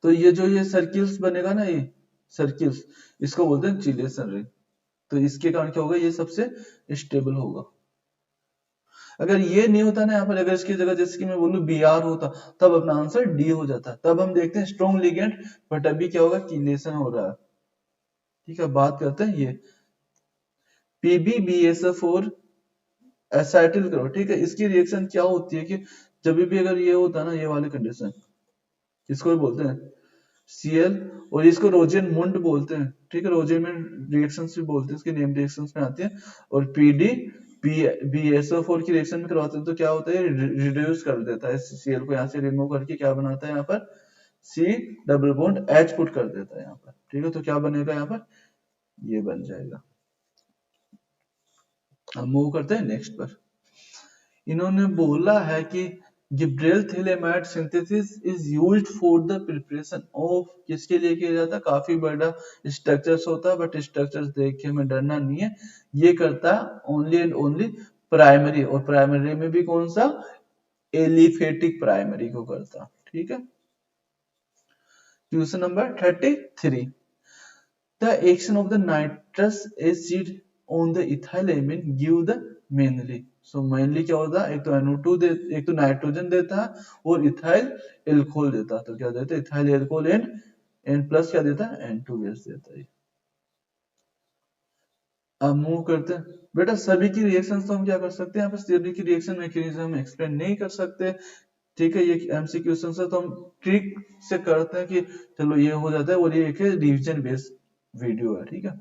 तो ये जो ये सर्किल्स बनेगा ना, ये सर्किल्स, इसको बोलते हैं चिलेशन रिंग। तो इसके कारण क्या होगा, ये सबसे स्टेबल होगा। अगर ये नहीं होता ना यहाँ पर, अगर इसकी जगह जैसे कि मैं बोलूं Br होता, तब अपना आंसर डी हो जाता। तब हम देखते हैं स्ट्रॉन्ग लिगेंड, बट अभी क्या होगा, चिलेशन हो रहा है, ठीक है। बात करते हैं ये PbBSF4 एसाइटिल करो, ठीक है, इसकी रिएक्शन क्या होती है कि जब भी अगर ये होता है ना, ये वाली कंडीशन, इसको भी बोलते हैं Cl, और इसको रोजेन मुंड बोलते हैं, ठीक है, रोजेन में रिएक्शंस भी बोलते हैं, इसकी नेम रिएक्शंस में आती है। और पीडी BSO4 की रिएक्शन में करवाते हैं तो क्या होता है, रिड्यूस कर देता है Cl को, यहाँ से रिमूव करके क्या बनाता है यहाँ पर, C double bond H put कर देता है यहाँ पर, ठीक है। तो क्या बनेगा यहाँ पर, ये बन जाएगा। अब मूव करते हैं नेक्स्ट पर। इन्होंने बोला है कि Gabriel phthalimide synthesis is used for the preparation of, किसके लिए किया जाता है, काफी बड़ा स्ट्रक्चर्स होता है, बट स्ट्रक्चर्स देख के हमें डरना नहीं है, ये करता है ओनली एंड ओनली प्राइमरी, और प्राइमरी में भी कौन सा, एलिफेटिक प्राइमरी को करता, ठीक है। Question number 33, the action of the nitrous acid on the ethyl amine give the mainly, so mainly क्या होता है, एक तो NO2 एक तो नाइट्रोजन देता है, और इथाइल एल्कोहल देता है, तो क्या देता है, ethyl alcohol and N plus क्या देता है, N2 गैस देता है। अब मूव करते हैं बेटा, सभी की रिएक्शन तो हम क्या कर सकते हैं, यहाँ पर सभी की रिएक्शन मैकेनिज्म हम एक्सप्लेन नहीं कर सकते, ठीक है, ये एमसी क्वेश्चन है, तो हम ट्रिक से करते हैं कि चलो ये हो जाता है, और ये एक रिवीजन बेस्ड वीडियो है, ठीक है।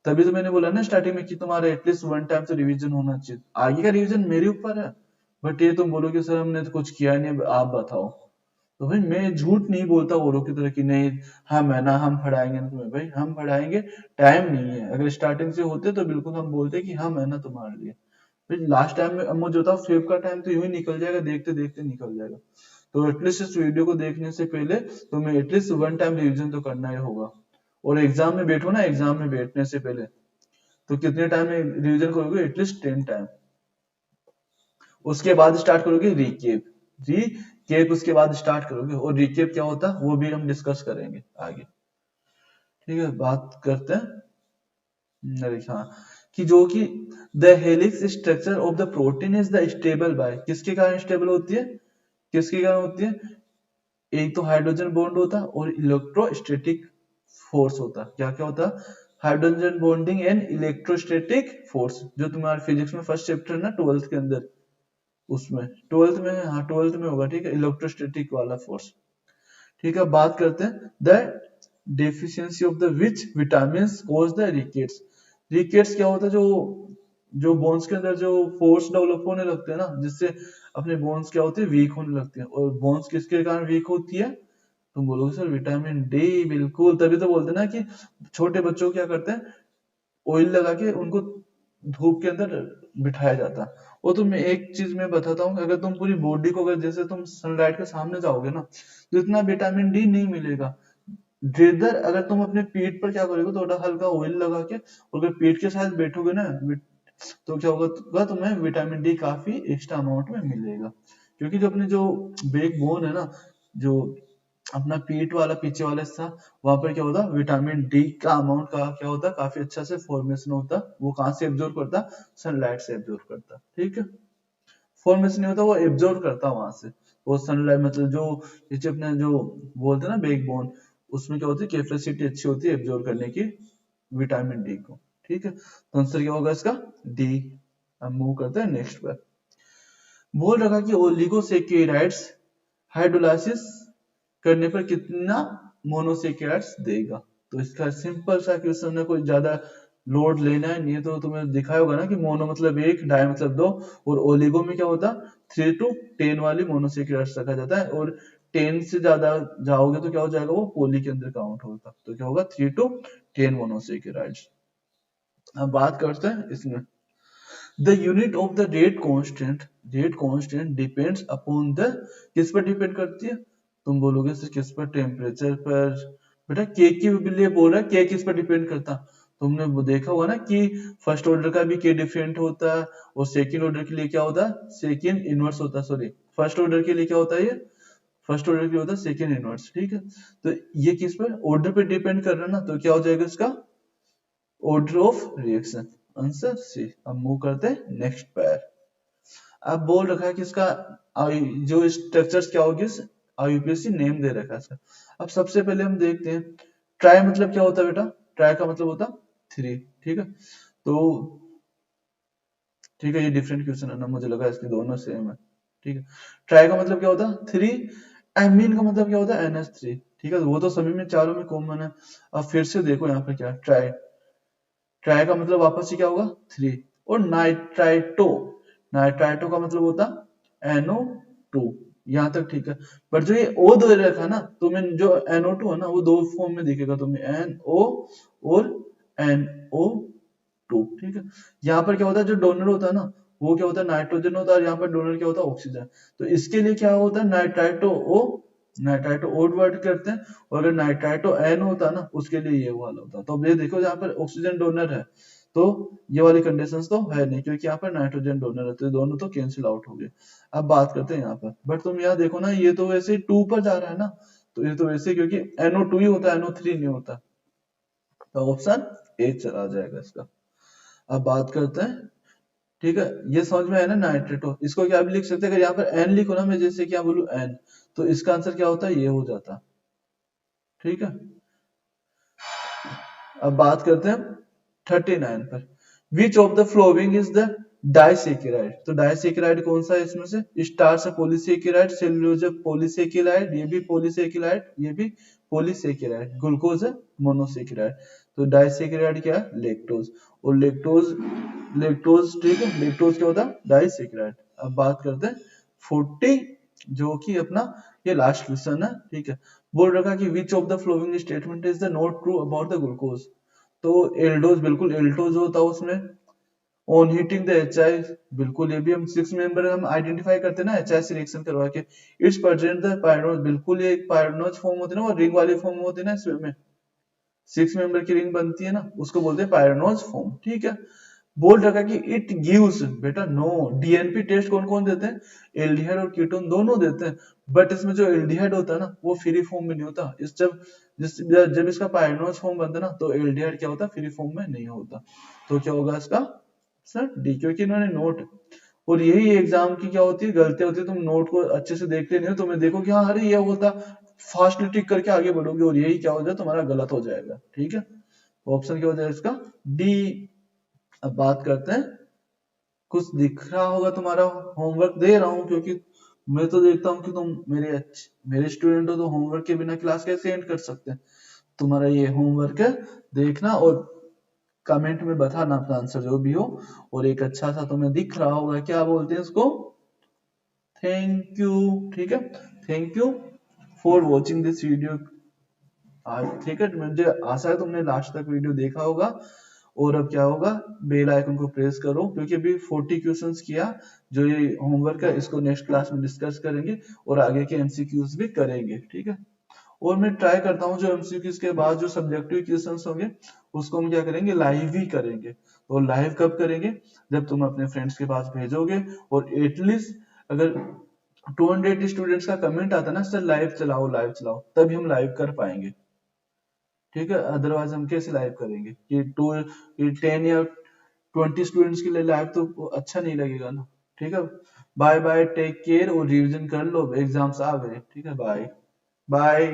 तभी तो मैंने बोला ना स्टार्टिंग में कि तुम्हारा एटलीस्ट वन टाइम तो रिवीजन होना चाहिए, आगे का रिवीजन मेरे ऊपर है, बट ये तुम बोलोगे सर हमने तो कुछ किया नहीं, आप बताओ, तो भाई मैं झूठ नहीं बोलता औरों की तरह कि नहीं हम है ना, हम पढ़ाएंगे ना तुम्हें, भाई हम पढ़ाएंगे, टाइम नहीं है, अगर स्टार्टिंग से होते तो बिल्कुल हम बोलते कि हम है ना तुम्हारे लिए, फिर लास्ट टाइम में मुझे होता फेब का टाइम तो यूं ही निकल जाएगा, देखते देखते निकल जाएगा। तो एटलीस्ट इस वीडियो को देखने से पहले तुम्हें एटलीस्ट वन टाइम रिवीजन तो करना ही होगा, और एग्जाम में बैठो ना, एग्जाम में बैठने से पहले तो कितने टाइम में रिवीजन करोगे, एटलीस्ट 10 टाइम, उसके बाद स्टार्ट करोगे रीकेप उसके बाद स्टार्ट करोगे, और रीकेप क्या होता है वो भी हम डिस्कस करेंगे आगे, ठीक है। बात करते हैं हाँ, कि जो कि the helix structure of the protein is the stable by, किसके कारण स्टेबल होती है, किसके कारण होती है, एक तो हाइड्रोजन बॉन्ड होता है, और इलेक्ट्रोस्टैटिक फोर्स होता है, क्या क्या होता है, hydrogen bonding and electrostatic force, जो तुम्हारे फिजिक्स में फर्स्ट चैप्टर है ना 12th के अंदर, उसमें 12th में, हाँ 12th में होगा, ठीक है, इलेक्ट्रोस्टैटिक वाला फोर्स, ठीक है। बात करते हैं the deficiency of the which vitamin cause the rickets, rickets क्या होता है, जो जो बोन्स के अंदर जो फोर्स डेवलप होने लगते हैं ना, जिससे अपने बोन्स क्या होते हैं, वीक होने लगते हैं, और बोन्स किसके कारण वीक होती है, तुम बोलोगे सर विटामिन डी, बिल्कुल, तभी तो बोलते हैं ना कि छोटे बच्चों को क्या करते हैं, ऑयल लगा के उनको धूप के अंदर बिठाया जाता है। वो तुम्हें एक चीज मैं बताता हूँ, अगर तुम पूरी बॉडी को, अगर जैसे तुम सनलाइट के सामने जाओगे ना, तो इतना विटामिन डी नहीं मिलेगा, जिधर अगर तुम अपने पीठ पर क्या करोगे, थोड़ा हल्का ऑयल लगा के, और अगर पीठ के साथ बैठोगे ना, तो क्या होगा, तुम्हें विटामिन डी काफी एक्स्ट्रा अमाउंट में मिलेगा, क्योंकि जो अपने जो बैक बोन है ना, जो अपना पीठ वाला पीछे वाला हिस्सा, वहां पर क्या होता है, विटामिन डी का अमाउंट का क्या होता है, काफी अच्छा से फॉर्मेशन होता है। वो कहाँ से एब्जॉर्ब करता, सनलाइट से एब्जॉर्ब करता, ठीक है। फॉर्मेशन नहीं होता, वो एब्जॉर्ब करता वहां से। वो सनलाइट मतलब जो नीचे अपने जो बोलते हैं ना बैक बोन, उसमें क्या होती है, कैपेसिटी अच्छी होती है एब्जॉर्ब करने की विटामिन डी को, ठीक है। तो आंसर क्या होगा इसका, डी। अब मूव करते हैं नेक्स्ट पर। बोल रखा कि ओलिगोसेक्युलाइड्स हाइड्रोलाइसिस करने पर कितना मोनोसेक्युलाइड्स देगा। तो इसका सिंपल सा क्वेश्चन है, कोई ज्यादा लोड लेना है नहीं है। तो तुम्हें दिखाया होगा ना कि मोनो मतलब एक, डाई मतलब दो, और ओलिगो में क्या होता है 3 to 10 वाली मोनोसेक्युलाइड्स रखा जाता है, और 10 से ज्यादा जाओगे तो क्या हो जाएगा, वो पोली के अंदर काउंट होगा। तो क्या होगा 3 to 10 मोनोसेक्युलाइड्स। अब बात करते हैं इसमें, the unit of the rate constant depends upon the, किस पर डिपेंड करती है, तुम बोलोगे सर किस पर, टेम्परेचर पर। बेटा के की लिए बोल रहा है, के किस पर डिपेंड करता, तुमने वो देखा होगा ना कि फर्स्ट ऑर्डर का भी के डिफरेंट होता है, और सेकंड ऑर्डर के लिए क्या होता है, सेकंड इनवर्स होता है, सॉरी फर्स्ट ऑर्डर के लिए क्या होता है, ये फर्स्ट ऑर्डर के लिए होता है सेकंड इनवर्स, ठीक है। तो ये किस पर, ऑर्डर पे डिपेंड कर रहा है ना, तो क्या हो जाएगा इसका, order of reaction, answer C. अब मूव करते हैं नेक्स्ट पैर। अब बोल रखा है कि इसका जो स्ट्रक्चर्स क्या होगी, आईयूपीएसी नेम दे रखा है इसका। अब सबसे पहले हम देखते हैं, ट्राई मतलब क्या होता है बेटा, ट्राई का मतलब होता 3, ठीक है। तो ठीक है, ये डिफरेंट क्वेश्चन है ना, मुझे लगा इसके दोनों सेम है, ठीक है। ट्राई का मतलब क्या होता है 3, एमीन का मतलब क्या होता है NH3, ठीक है। वो तो सभी में चारों में कॉमन है। अब फिर से देखो यहाँ पे क्या, ट्राई, ट्राई का मतलब वापस से क्या होगा 3, और नाइट्राइटो, नाइट्राइटो का मतलब होता NO2, यहाँ तक ठीक है। पर जो ये O दे रखा है ना, तुम्हें जो NO2 है ना, वो दो फॉर्म में दिखेगा तुम्हें, NO और NO2, ठीक है। यहाँ पर क्या होता है, जो डोनर होता है ना, वो क्या होता है नाइट्रोजन होता है, और यहाँ पर डोनर क्या होता है ऑक्सीजन। तो इसके लिए क्या होता है, nitrito O, nitrito O word करते हैं, और अगर नाइट्राइटो N होता ना, उसके लिए ये वाला होता। तो अब ये देखो, यहाँ पर ऑक्सीजन डोनर है, तो ये वाली कंडीशंस तो है नहीं, क्योंकि यहाँ पर नाइट्रोजन डोनर है, तो दोनों तो कैंसिल आउट हो गए। अब बात करते हैं यहाँ पर, बट तुम यहाँ देखो ना, ये तो वैसे 2 पर जा रहा है ना, तो ये तो वैसे क्योंकि NO2 ही होता है, NO3 नहीं होता, तो ऑप्शन ए चला जाएगा इसका। अब बात करते हैं, ठीक है, ये समझ में आया ना, नाइट्रेटो, इसको क्या भी लिख सकते हैं, अगर यहाँ पर एन लिखो ना, मैं जैसे क्या बोलूं एन, तो इसका आंसर क्या होता है, ये हो जाता, ठीक है। अब बात करते हैं 39 पर, विच of the following is the disaccharide. तो डाइसेकेराइड कौन सा है इसमें से, स्टार्च है पॉलीसेकेराइड, सेल्यूलोज है पॉलीसेकेराइड, ये भी पॉलीसेकेराइड, ये भी पॉलीसेकेराइड, ग्लूकोज है मोनोसेकेराइड। तो डाइसेकेराइड क्या है, लेक्टोज, और लेक्टोज, लेक्टोज ठीक है, लेक्टोज क्या होता है, डाइसेकेराइड। अब बात करते हैं 40, जो कि अपना ये लास्ट क्वेश्चन है, ठीक है। बोल रखा कि which of the following statement is the not true about the glucose. तो एल्डोज, बिल्कुल एल्डोज होता है उसमें। ऑन हीटिंग द एचआई, बिल्कुल ये भी हम 6 मेंबर हम आइडेंटिफाई करते हैं ना एचआई से रिएक्शन करवा के। इट्स प्रेजेंट द पायरोनोज, बिल्कुल ये एक पायरोनोज फॉर्म होती है ना, वो रिंग वाली फॉर्म होती है ना, इसमें 6 मेंबर की रिंग बनती है ना, उसको बोलते हैं पायरोनोज फॉर्म, ठीक है। बोल रखा कि इट गिव्स, बेटा नो, डीएनपी टेस्ट कौन कौन देते हैं, एल्डिहाइड और कीटोन दोनों देते हैं, बट इसमें जो एल्डिहाइड होता है ना, वो फ्री फॉर्म में नहीं होता। इस जब इसका पायरोनोज फॉर्म बनता है ना, तो एल्डिहाइड क्या होता है, फ्री फॉर्म में नहीं होता। तो क्या होगा इसका सर डी, क्योंकि इन्होंने नोट, और यही एग्जाम की क्या होती है, गलती होती है, तुम नोट को अच्छे से देखते नहीं हो, तुम्हें देखो कि हाँ अरे ये होता, फास्टली टिक करके आगे बढ़ोगे, और यही क्या हो जाए, तुम्हारा गलत हो जाएगा, ठीक है। ऑप्शन क्या हो जाएगा इसका, डी। अब बात करते हैं, कुछ दिख रहा होगा, तुम्हारा होमवर्क दे रहा हूँ, क्योंकि मैं तो देखता हूँ कि तुम मेरे स्टूडेंट हो, तो होमवर्क के बिना क्लास कैसे एंड कर सकते हैं। तुम्हारा ये होमवर्क है, देखना और कमेंट में बताना अपना आंसर जो भी हो। और एक अच्छा सा तुम्हें दिख रहा होगा, क्या बोलते हैं इसको, थैंक यू, ठीक है। Thank you for watching this video. ठीक है, मुझे आशा है तुमने लास्ट तक वीडियो देखा होगा। और अब क्या होगा, बेल आइकन को प्रेस करो, क्योंकि अभी 40 क्वेश्चंस किया, जो ये होमवर्क है इसको नेक्स्ट क्लास में डिस्कस करेंगे, और आगे के एमसीक्यूज भी करेंगे, ठीक है। और मैं ट्राई करता हूँ जो एमसीक्यूज के बाद जो सब्जेक्टिव क्वेश्चंस होंगे, उसको हम क्या करेंगे, लाइव ही करेंगे। और लाइव कब करेंगे? जब तुम अपने फ्रेंड्स के पास भेजोगे और एटलीस्ट अगर 200 स्टूडेंट्स का कमेंट आता ना सर लाइव चलाओ, तभी हम लाइव कर पाएंगे। ठीक है, अदरवाइज हम कैसे लाइव करेंगे कि 10 या 20 स्टूडेंट्स के लिए लाइव तो अच्छा नहीं लगेगा ना। ठीक है, बाय बाय, टेक केयर और रिवीजन कर लो, एग्जाम्स आ गए। ठीक है, बाय बाय।